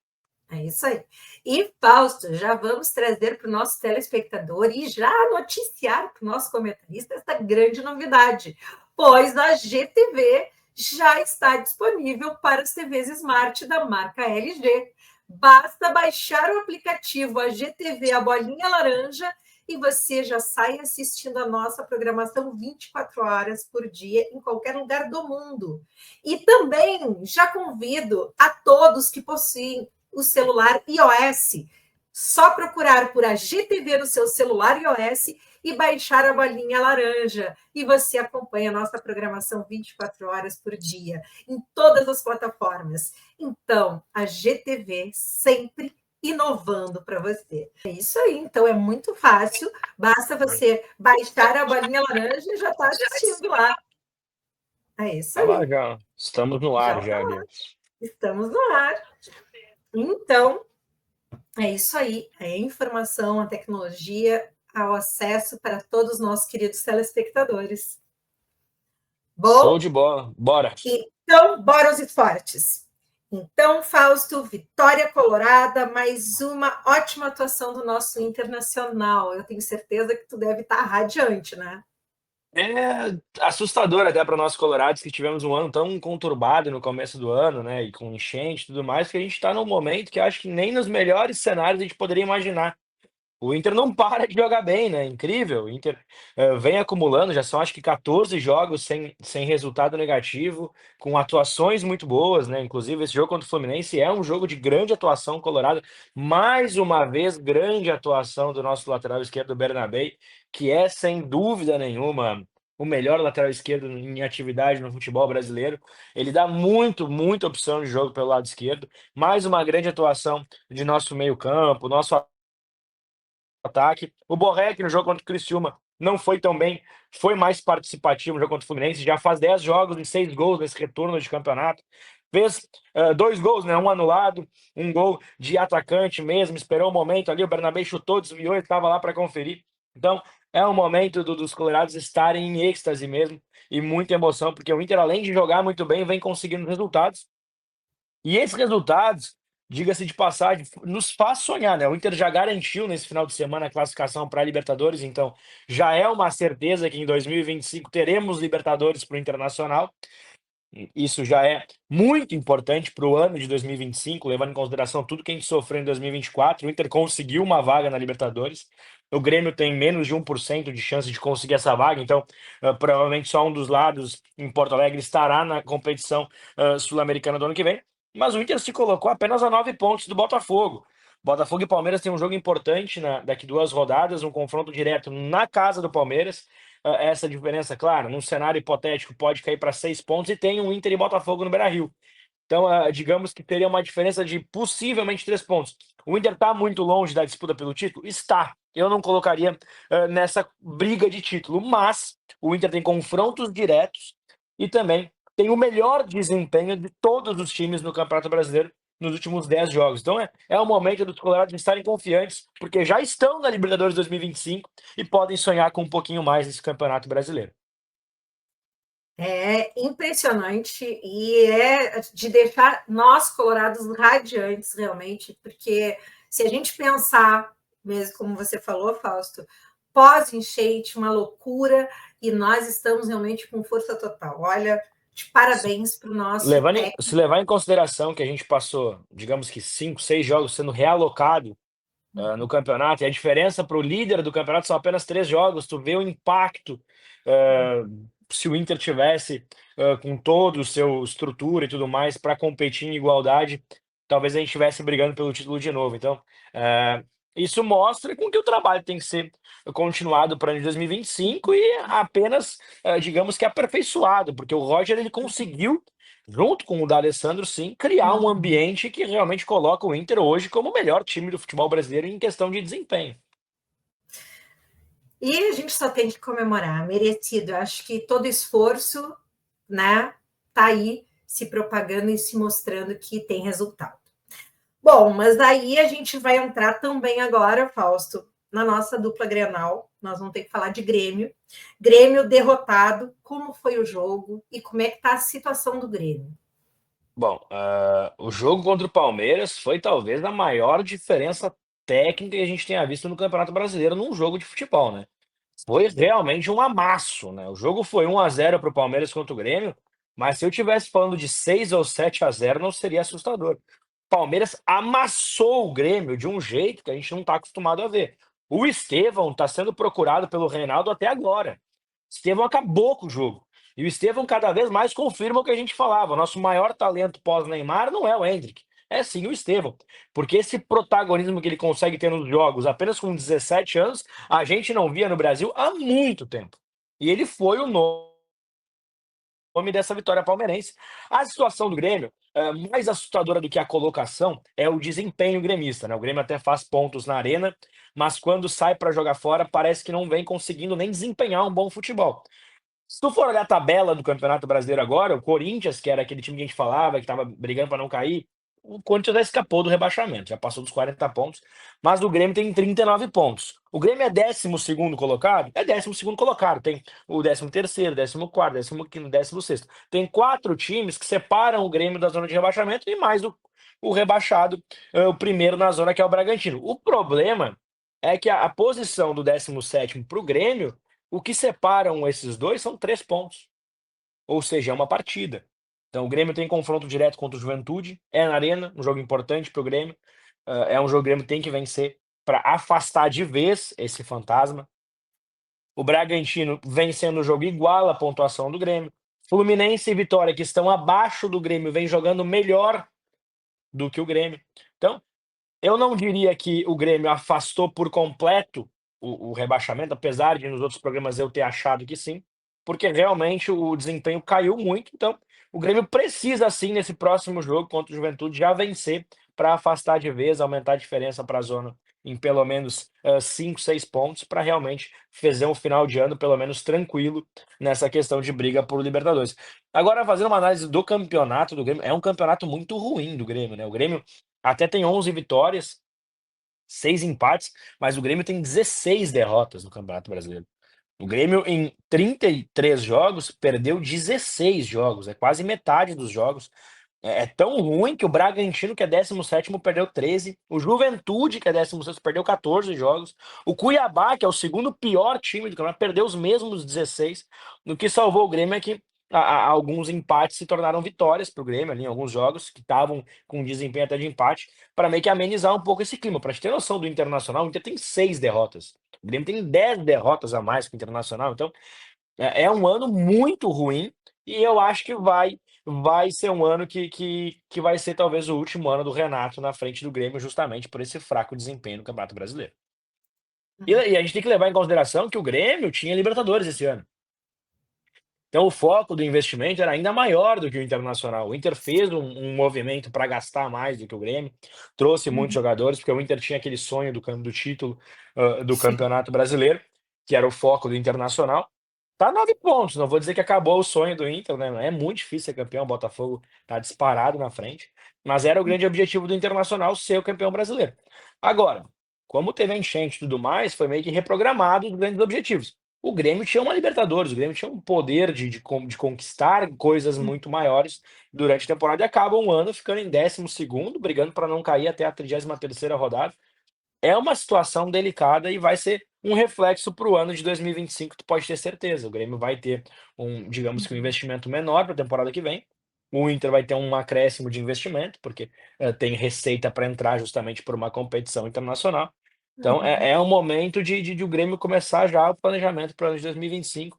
É isso aí. E, Fausto, já vamos trazer para o nosso telespectador e já noticiar para o nosso comentarista essa grande novidade, pois a GTV já está disponível para as TVs Smart da marca LG. Basta baixar o aplicativo a GTV, a bolinha laranja, e você já sai assistindo a nossa programação 24 horas por dia em qualquer lugar do mundo. E também já convido a todos que possuem o celular iOS, só procurar por a GTV no seu celular iOS e baixar a bolinha laranja, e você acompanha a nossa programação 24 horas por dia, em todas as plataformas. Então, a GTV sempre inovando para você. É isso aí, então é muito fácil, basta você baixar a bolinha laranja e já está assistindo lá. É isso aí. Lá já, estamos no ar já, Deus. Estamos no ar. Então, é isso aí, é a informação, a tecnologia, ao acesso para todos os nossos queridos telespectadores. Bom, show de bola, bora! Então, bora os esportes. Então, Fausto, vitória colorada, mais uma ótima atuação do nosso Internacional. Eu tenho certeza que tu deve estar radiante, né? É assustador até para nós colorados, que tivemos um ano tão conturbado no começo do ano, né, e com enchente e tudo mais, que a gente está num momento que acho que nem nos melhores cenários a gente poderia imaginar. O Inter não para de jogar bem, né? Incrível. O Inter vem acumulando, já são acho que 14 jogos sem resultado negativo, com atuações muito boas, né? Inclusive, esse jogo contra o Fluminense é um jogo de grande atuação colorada. Mais uma vez, grande atuação do nosso lateral esquerdo, Bernabé, que é, sem dúvida nenhuma, o melhor lateral esquerdo em atividade no futebol brasileiro. Ele dá muita opção de jogo pelo lado esquerdo. Mais uma grande atuação de nosso meio-campo, nosso ataque. O Borré, no jogo contra o Criciúma, não foi tão bem, foi mais participativo no jogo contra o Fluminense, já faz 10 jogos e 6 gols nesse retorno de campeonato. Fez 2 gols, né? Um anulado, um gol de atacante mesmo, esperou um momento ali, o Bernabé chutou, desviou, ele estava lá para conferir. Então, é um momento dos colorados estarem em êxtase mesmo, e muita emoção, porque o Inter, além de jogar muito bem, vem conseguindo resultados. E esses resultados, diga-se de passagem, nos faz sonhar, né? O Inter já garantiu nesse final de semana a classificação para a Libertadores, então já é uma certeza que em 2025 teremos Libertadores para o Internacional. Isso já é muito importante para o ano de 2025, levando em consideração tudo que a gente sofreu em 2024. O Inter conseguiu uma vaga na Libertadores. O Grêmio tem menos de 1% de chance de conseguir essa vaga, então provavelmente só um dos lados em Porto Alegre estará na competição sul-americana do ano que vem. Mas o Inter se colocou apenas a 9 pontos do Botafogo. Botafogo e Palmeiras têm um jogo importante daqui 2 rodadas, um confronto direto na casa do Palmeiras. Essa diferença, claro, num cenário hipotético, pode cair para 6 pontos e tem um Inter e Botafogo no Beira-Rio. Então, digamos que teria uma diferença de possivelmente 3 pontos. O Inter está muito longe da disputa pelo título? Está. Eu não colocaria nessa briga de título, mas o Inter tem confrontos diretos e também tem o melhor desempenho de todos os times no Campeonato Brasileiro nos últimos 10 jogos. Então é o momento dos colorados estarem confiantes, porque já estão na Libertadores 2025 e podem sonhar com um pouquinho mais nesse Campeonato Brasileiro. É impressionante e é de deixar nós colorados radiantes realmente, porque se a gente pensar mesmo como você falou, Fausto, pós-enchente, uma loucura, e nós estamos realmente com força total. Olha, de parabéns para o nosso técnico. Se levar em consideração que a gente passou, digamos que 5, 6 jogos sendo realocado no campeonato, e a diferença para o líder do campeonato são apenas 3 jogos, tu vê o impacto se o Inter tivesse com todo o seu estrutura e tudo mais para competir em igualdade, talvez a gente estivesse brigando pelo título de novo. Então, isso mostra com que o trabalho tem que ser continuado para o ano de 2025 e apenas, digamos que aperfeiçoado, porque o Roger ele conseguiu, junto com o D'Alessandro, sim, criar um ambiente que realmente coloca o Inter hoje como o melhor time do futebol brasileiro em questão de desempenho. E a gente só tem que comemorar, merecido. Acho que todo esforço, né, tá aí se propagando e se mostrando que tem resultado. Bom, mas daí a gente vai entrar também agora, Fausto, na nossa dupla Grenal. Nós vamos ter que falar de Grêmio. Grêmio derrotado, como foi o jogo e como é que está a situação do Grêmio? Bom, o jogo contra o Palmeiras foi talvez a maior diferença técnica que a gente tenha visto no Campeonato Brasileiro num jogo de futebol, né? Foi realmente um amasso, né? O jogo foi 1-0 para o Palmeiras contra o Grêmio, mas se eu tivesse falando de 6 ou 7-0, não seria assustador. Palmeiras amassou o Grêmio de um jeito que a gente não está acostumado a ver. O Estevão está sendo procurado pelo Reinaldo até agora. Estevão acabou com o jogo. E o Estevão cada vez mais confirma o que a gente falava. O nosso maior talento pós-Neymar não é o Endrick, é sim o Estevão. Porque esse protagonismo que ele consegue ter nos jogos apenas com 17 anos, a gente não via no Brasil há muito tempo. E ele foi o nome dessa vitória palmeirense. A situação do Grêmio, mais assustadora do que a colocação, é o desempenho gremista, né? O Grêmio até faz pontos na arena, mas quando sai para jogar fora, parece que não vem conseguindo nem desempenhar um bom futebol. Se tu for olhar a tabela do Campeonato Brasileiro agora, o Corinthians, que era aquele time que a gente falava, que estava brigando para não cair, o Corinthians já escapou do rebaixamento, já passou dos 40 pontos, mas o Grêmio tem 39 pontos. O Grêmio é 12º colocado? É 12º colocado. Tem o 13º, 14º, 15º, 16º. Tem 4 times que separam o Grêmio da zona de rebaixamento e mais o rebaixado, o primeiro na zona, que é o Bragantino. O problema é que a posição do 17º para o Grêmio, o que separam esses dois são 3 pontos. Ou seja, é uma partida. Então o Grêmio tem confronto direto contra o Juventude, é na Arena, um jogo importante para o Grêmio. É um jogo que o Grêmio tem que vencer para afastar de vez esse fantasma. O Bragantino vencendo o jogo iguala a pontuação do Grêmio. Fluminense e Vitória, que estão abaixo do Grêmio, vem jogando melhor do que o Grêmio. Então, eu não diria que o Grêmio afastou por completo o rebaixamento, apesar de nos outros programas eu ter achado que sim, porque realmente o desempenho caiu muito. Então, o Grêmio precisa, sim, nesse próximo jogo contra o Juventude, já vencer para afastar de vez, aumentar a diferença para a zona em pelo menos 5, 6 pontos, para realmente fazer um final de ano pelo menos tranquilo nessa questão de briga por Libertadores. Agora, fazendo uma análise do campeonato do Grêmio, é um campeonato muito ruim do Grêmio, né? O Grêmio até tem 11 vitórias, 6 empates, mas o Grêmio tem 16 derrotas no Campeonato Brasileiro. O Grêmio, em 33 jogos, perdeu 16 jogos, é quase metade dos jogos. É tão ruim que o Bragantino, que é 17º, perdeu 13. O Juventude, que é 16º, perdeu 14 jogos. O Cuiabá, que é o segundo pior time do campeonato, perdeu os mesmos 16. O que salvou o Grêmio é que alguns empates se tornaram vitórias para o Grêmio ali em alguns jogos que estavam com desempenho até de empate, para meio que amenizar um pouco esse clima. Para gente ter noção do Internacional, o Inter tem 6 derrotas. O Grêmio tem 10 derrotas a mais que o Internacional. Então, é um ano muito ruim e eu acho que vai ser um ano que vai ser talvez o último ano do Renato na frente do Grêmio, justamente por esse fraco desempenho no Campeonato Brasileiro. E a gente tem que levar em consideração que o Grêmio tinha Libertadores esse ano. Então o foco do investimento era ainda maior do que o Internacional. O Inter fez um movimento para gastar mais do que o Grêmio, trouxe muitos jogadores, porque o Inter tinha aquele sonho do título do Campeonato Brasileiro, que era o foco do Internacional. Tá 9 pontos, não vou dizer que acabou o sonho do Inter, né? É muito difícil ser campeão, o Botafogo tá disparado na frente, mas era o grande objetivo do Internacional ser o campeão brasileiro. Agora, como teve a enchente e tudo mais, foi meio que reprogramado os grandes objetivos. O Grêmio tinha uma Libertadores, o Grêmio tinha um poder de conquistar coisas muito maiores durante a temporada e acaba um ano ficando em 12º, brigando para não cair até a 33ª rodada. é uma situação delicada e vai ser um reflexo para o ano de 2025, tu pode ter certeza. O Grêmio vai ter digamos que um Uhum. investimento menor para a temporada que vem. O Inter vai ter um acréscimo de investimento, porque tem receita para entrar justamente por uma competição internacional. Então Uhum. é um momento de o Grêmio começar já o planejamento para o ano de 2025.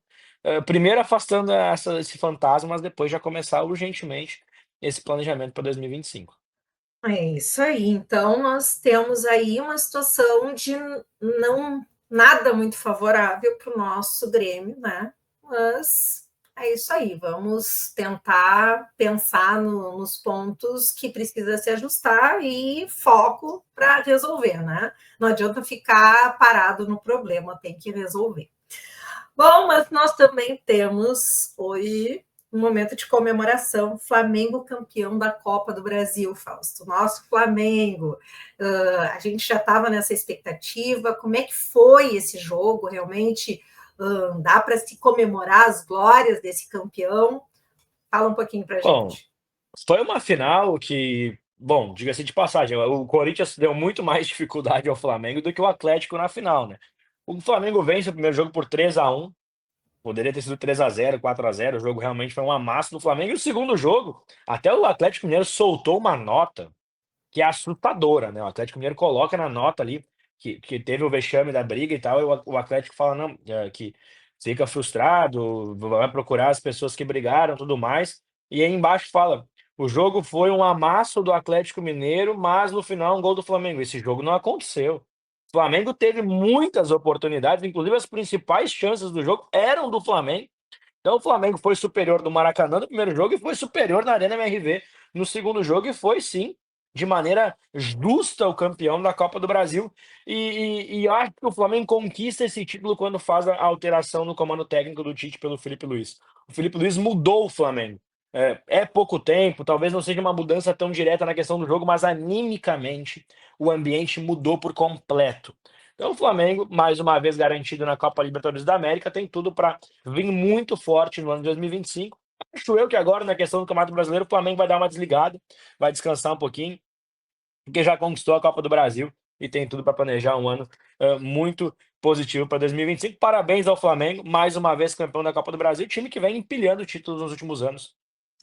Primeiro afastando esse fantasma, mas depois já começar urgentemente esse planejamento para 2025. É isso aí. Então, nós temos aí uma situação de não nada muito favorável para o nosso Grêmio, né? Mas é isso aí. Vamos tentar pensar nos pontos que precisa se ajustar e foco para resolver, né? Não adianta ficar parado no problema, tem que resolver. Bom, mas nós também temos hoje um momento de comemoração. Flamengo campeão da Copa do Brasil, Fausto. Nosso Flamengo. A gente já estava nessa expectativa. Como é que foi esse jogo? Realmente dá para se comemorar as glórias desse campeão? Fala um pouquinho para a Bom, gente. foi uma final que, bom, diga-se de passagem, o Corinthians deu muito mais dificuldade ao Flamengo do que o Atlético na final, né? O Flamengo vence o primeiro jogo por 3-1. Poderia ter sido 3-0, 4-0. O jogo realmente foi um amasso do Flamengo. E o segundo jogo, até o Atlético Mineiro soltou uma nota que é assustadora, né? O Atlético Mineiro coloca na nota ali que teve o vexame da briga e tal, e o Atlético fala não, que fica frustrado, vai procurar as pessoas que brigaram, tudo mais. E aí embaixo fala: o jogo foi um amasso do Atlético Mineiro, mas no final um gol do Flamengo. Esse jogo não aconteceu. O Flamengo teve muitas oportunidades, inclusive as principais chances do jogo eram do Flamengo. Então o Flamengo foi superior no Maracanã no primeiro jogo e foi superior na Arena MRV no segundo jogo e foi sim, de maneira justa, o campeão da Copa do Brasil. E eu acho que o Flamengo conquista esse título quando faz a alteração no comando técnico do Tite pelo Felipe Luiz. O Felipe Luiz mudou o Flamengo. É pouco tempo, talvez não seja uma mudança tão direta na questão do jogo, mas animicamente o ambiente mudou por completo. Então o Flamengo, mais uma vez garantido na Copa Libertadores da América, tem tudo para vem muito forte no ano de 2025. Acho eu que agora, na questão do Campeonato Brasileiro, o Flamengo vai dar uma desligada, vai descansar um pouquinho, porque já conquistou a Copa do Brasil e tem tudo para planejar um ano muito positivo para 2025. Parabéns ao Flamengo, mais uma vez campeão da Copa do Brasil, time que vem empilhando títulos nos últimos anos,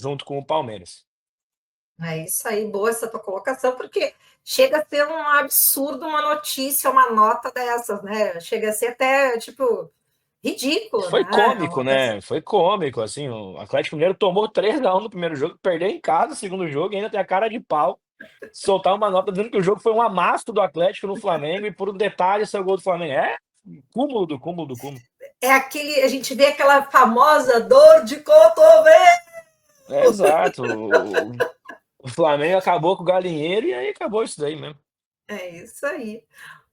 junto com o Palmeiras. É isso aí, boa essa tua colocação, porque chega a ser um absurdo uma notícia, uma nota dessas, né? Chega a ser até, tipo, ridículo, Foi né? cômico, né? Foi cômico, assim, o Atlético Mineiro tomou 3-1 no primeiro jogo, perdeu em casa no segundo jogo e ainda tem a cara de pau soltar uma nota dizendo que o jogo foi um amasso do Atlético no Flamengo e por um detalhe saiu o gol do Flamengo. É cúmulo do cúmulo do cúmulo. É aquele, a gente vê aquela famosa dor de cotovelo. É exato. O Flamengo acabou com o galinheiro e aí acabou isso daí mesmo. É isso aí.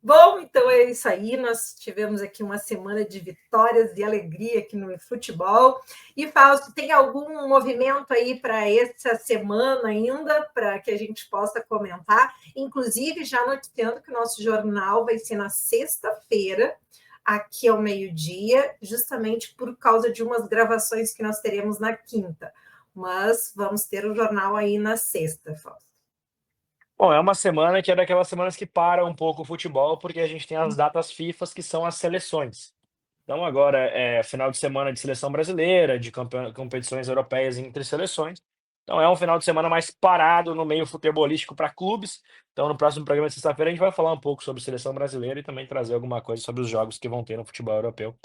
Bom, então é isso aí. Nós tivemos aqui uma semana de vitórias e alegria aqui no futebol. E Fausto, tem algum movimento aí para essa semana ainda, para que a gente possa comentar? Inclusive, já noticiando que o nosso jornal vai ser na sexta-feira, aqui ao meio-dia, justamente por causa de umas gravações que nós teremos na quinta. Mas vamos ter o jornal aí na sexta, Fausto. Bom, é uma semana que é daquelas semanas que para um pouco o futebol, porque a gente tem as datas FIFAs, que são as seleções. Então agora é final de semana de seleção brasileira, de competições europeias entre seleções. Então é um final de semana mais parado no meio futebolístico para clubes. Então no próximo programa de sexta-feira a gente vai falar um pouco sobre seleção brasileira e também trazer alguma coisa sobre os jogos que vão ter no futebol europeu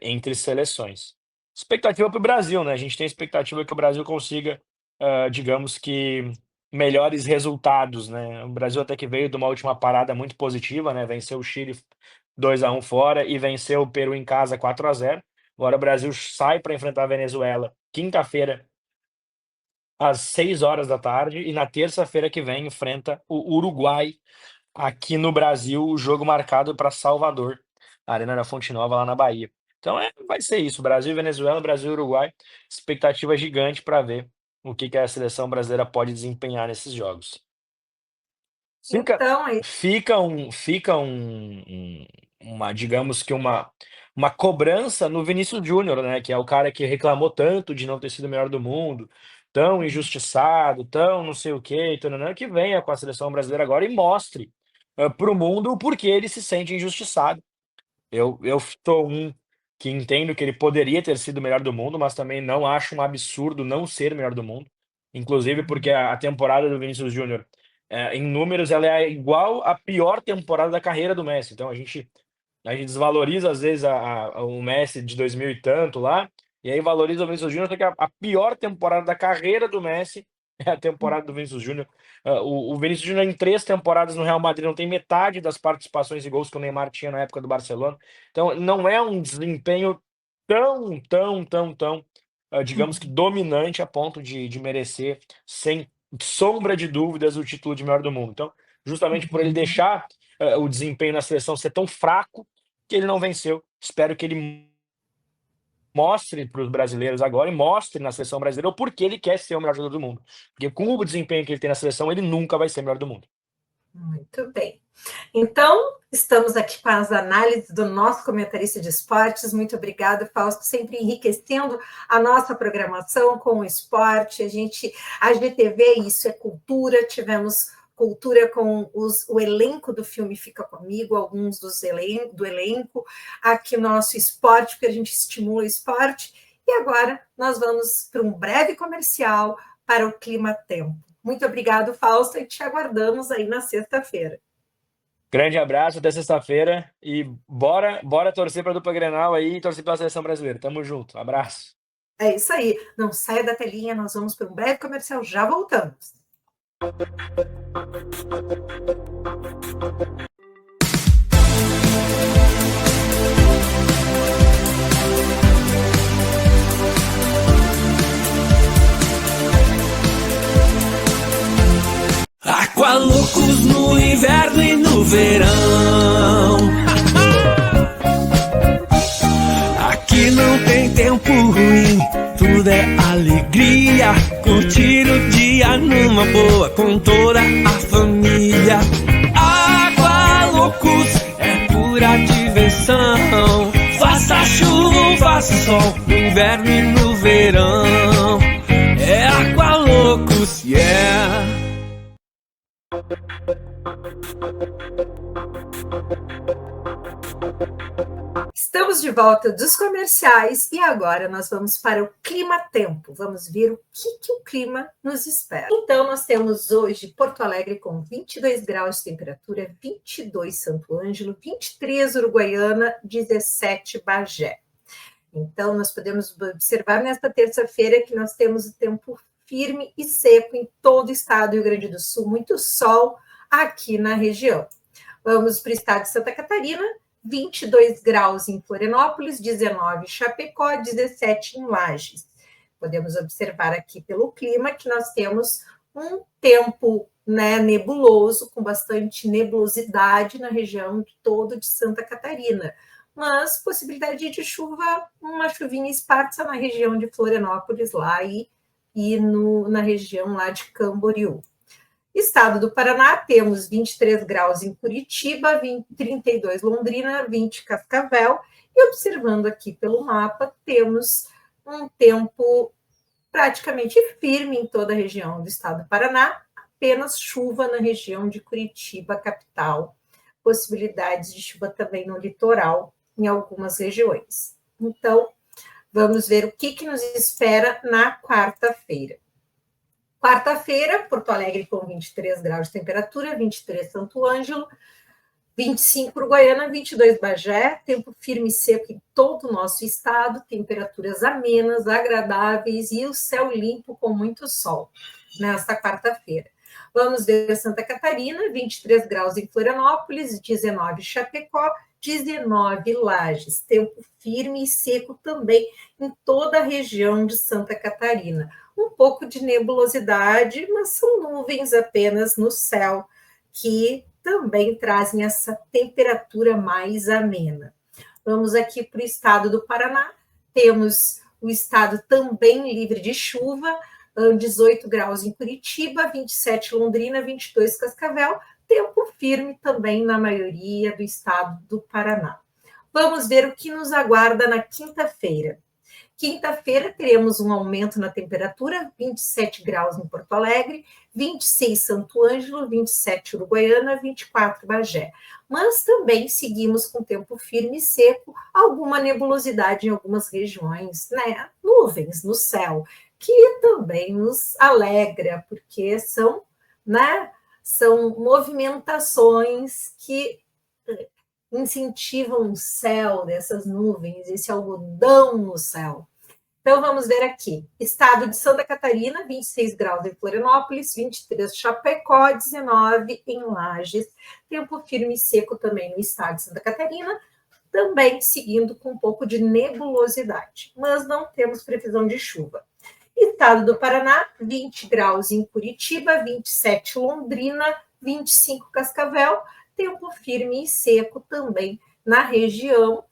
entre seleções. Expectativa para o Brasil, né? A gente tem expectativa que o Brasil consiga, digamos que, melhores resultados, né? O Brasil até que veio de uma última parada muito positiva, né? Venceu o Chile 2-1 fora e venceu o Peru em casa 4-0. Agora o Brasil sai para enfrentar a Venezuela quinta-feira, às 6 horas da tarde, e na terça-feira que vem enfrenta o Uruguai aqui no Brasil, o jogo marcado para Salvador, a Arena da Fonte Nova, lá na Bahia. Então vai ser isso, Brasil e Venezuela, Brasil e Uruguai, expectativa gigante para ver o que a seleção brasileira pode desempenhar nesses jogos. Fica Então, é uma, digamos que uma cobrança no Vinícius Júnior, né, que é o cara que reclamou tanto de não ter sido o melhor do mundo, tão injustiçado, tão não sei o quê, que venha com a seleção brasileira agora e mostre para o mundo porque ele se sente injustiçado. Eu sou um que entendo que ele poderia ter sido o melhor do mundo, mas também não acho um absurdo não ser o melhor do mundo. Inclusive porque a temporada do Vinícius Júnior, em números, ela é igual à pior temporada da carreira do Messi. Então a gente desvaloriza às vezes o Messi de 2000 e tanto lá, e aí valoriza o Vinícius Júnior, só que a pior temporada da carreira do Messi é a temporada do Vinícius Júnior. O Vinícius Júnior em 3 temporadas no Real Madrid não tem metade das participações e gols que o Neymar tinha na época do Barcelona. Então não é um desempenho tão, digamos que dominante a ponto de merecer, sem sombra de dúvidas, o título de melhor do mundo. Então, justamente por ele deixar o desempenho na seleção ser tão fraco, que ele não venceu. Espero que ele mostre para os brasileiros agora e mostre na seleção brasileira o porquê ele quer ser o melhor jogador do mundo. Porque com o desempenho que ele tem na seleção, ele nunca vai ser o melhor do mundo. Muito bem. Então, estamos aqui com as análises do nosso comentarista de esportes. Muito obrigada, Fausto, sempre enriquecendo a nossa programação com o esporte. A GTV, isso é cultura, tivemos cultura com o elenco do filme Fica Comigo, alguns do elenco, aqui nosso esporte, porque a gente estimula o esporte. E agora nós vamos para um breve comercial para o Clima Tempo. Muito obrigado, Fausto, e te aguardamos aí na sexta-feira. Grande abraço, até sexta-feira e bora torcer para a dupla Grenal aí e torcer pela seleção brasileira. Tamo junto, abraço. É isso aí, não saia da telinha, nós vamos para um breve comercial, já voltamos. Aqualoucos no inverno e no verão. Aqui não tem tempo ruim, tudo é alegria. Curtir o dia numa boa com toda a família. Aqualoucos é pura diversão. Faça chuva ou faça sol, no inverno e no verão. É Aqualoucos, yeah. Estamos de volta dos comerciais e agora nós vamos para o Clima Tempo. Vamos ver o que o clima nos espera. Então, nós temos hoje Porto Alegre com 22 graus de temperatura, 22 Santo Ângelo, 23 Uruguaiana, 17 Bagé. Então, nós podemos observar nesta terça-feira que nós temos o tempo firme e seco em todo o estado do Rio Grande do Sul, muito sol aqui na região. Vamos para o estado de Santa Catarina, 22 graus em Florianópolis, 19 em Chapecó, 17 em Lages. Podemos observar aqui pelo clima que nós temos um tempo nebuloso, com bastante nebulosidade na região toda de Santa Catarina, mas possibilidade de chuva, uma chuvinha esparsa na região de Florianópolis lá e na região lá de Camboriú. Estado do Paraná, temos 23 graus em Curitiba, 32 Londrina, 20 Cascavel, e observando aqui pelo mapa, temos um tempo praticamente firme em toda a região do estado do Paraná, apenas chuva na região de Curitiba, capital, possibilidades de chuva também no litoral, em algumas regiões. Então, vamos ver o que nos espera na quarta-feira. Quarta-feira, Porto Alegre com 23 graus de temperatura, 23 Santo Ângelo, 25 Uruguaiana, 22 Bagé, tempo firme e seco em todo o nosso estado, temperaturas amenas, agradáveis e o céu limpo com muito sol nesta quarta-feira. Vamos ver Santa Catarina, 23 graus em Florianópolis, 19 Chapecó, 19 Lages, tempo firme e seco também em toda a região de Santa Catarina. Um pouco de nebulosidade, mas são nuvens apenas no céu, que também trazem essa temperatura mais amena. Vamos aqui para o estado do Paraná, temos o estado também livre de chuva, 18 graus em Curitiba, 27 Londrina, 22 Cascavel, tempo firme também na maioria do estado do Paraná. Vamos ver o que nos aguarda na quinta-feira. Quinta-feira teremos um aumento na temperatura, 27 graus em Porto Alegre, 26 Santo Ângelo, 27 Uruguaiana, 24 Bagé. Mas também seguimos com tempo firme e seco, alguma nebulosidade em algumas regiões, né? Nuvens no céu, que também nos alegra, porque são, né? São movimentações que incentivam o céu dessas nuvens, esse algodão no céu. Então, vamos ver aqui. Estado de Santa Catarina, 26 graus em Florianópolis, 23 Chapecó, 19 em Lages. Tempo firme e seco também no estado de Santa Catarina, também seguindo com um pouco de nebulosidade, mas não temos previsão de chuva. Estado do Paraná, 20 graus em Curitiba, 27 Londrina, 25 Cascavel. Tempo firme e seco também na região,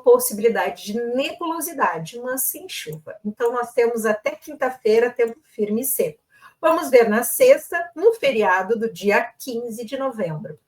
possibilidade de nebulosidade, mas sem chuva. Então, nós temos até quinta-feira tempo firme e seco. Vamos ver na sexta, no feriado do dia 15 de novembro.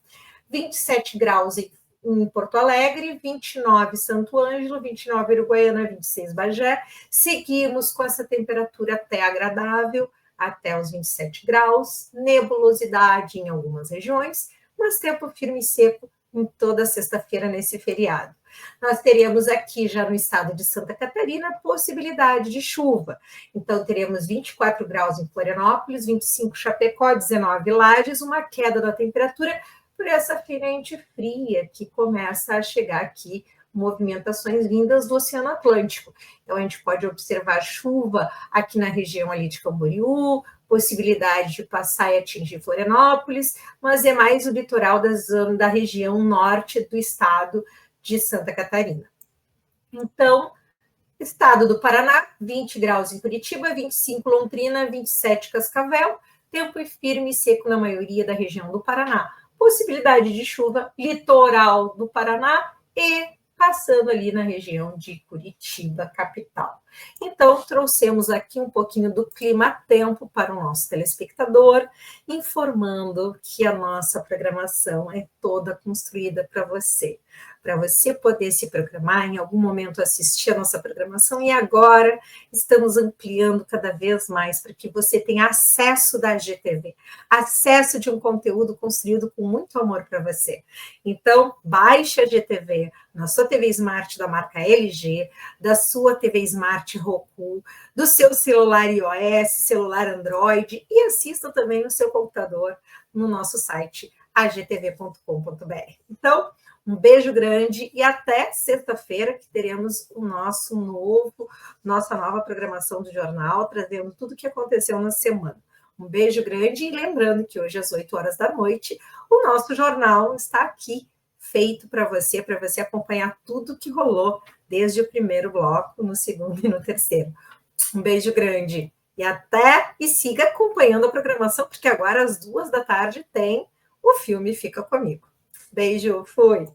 27 graus em Porto Alegre, 29 Santo Ângelo, 29 Uruguaiana, 26 Bagé. Seguimos com essa temperatura até agradável, até os 27 graus, nebulosidade em algumas regiões, mas tempo firme e seco em toda sexta-feira nesse feriado. Nós teremos aqui, já no estado de Santa Catarina, possibilidade de chuva. Então, teremos 24 graus em Florianópolis, 25 Chapecó, 19 Lages, uma queda da temperatura por essa frente fria que começa a chegar aqui, movimentações vindas do Oceano Atlântico. Então, a gente pode observar chuva aqui na região ali de Camboriú, possibilidade de passar e atingir Florianópolis, mas é mais o litoral da região norte do estado de Santa Catarina. Então, estado do Paraná, 20 graus em Curitiba, 25 Londrina, 27 Cascavel, tempo firme e seco na maioria da região do Paraná. Possibilidade de chuva, litoral do Paraná e passando ali na região de Curitiba, capital. Então, trouxemos aqui um pouquinho do clima-tempo para o nosso telespectador, informando que a nossa programação é toda construída para você poder se programar, em algum momento assistir a nossa programação, e agora estamos ampliando cada vez mais para que você tenha acesso da GTV, acesso de um conteúdo construído com muito amor para você. Então, baixe a GTV na sua TV Smart da marca LG, da sua TV Smart Roku, do seu celular iOS, celular Android, e assista também no seu computador no nosso site agtv.com.br. Então, um beijo grande e até sexta-feira, que teremos o nossa nova programação do jornal, trazendo tudo o que aconteceu na semana. Um beijo grande e lembrando que hoje às 8 horas da noite, o nosso jornal está aqui, feito para você acompanhar tudo que rolou desde o primeiro bloco, no segundo e no terceiro. Um beijo grande e siga acompanhando a programação, porque agora às 2 da tarde tem o filme Fica Comigo. Beijo, fui!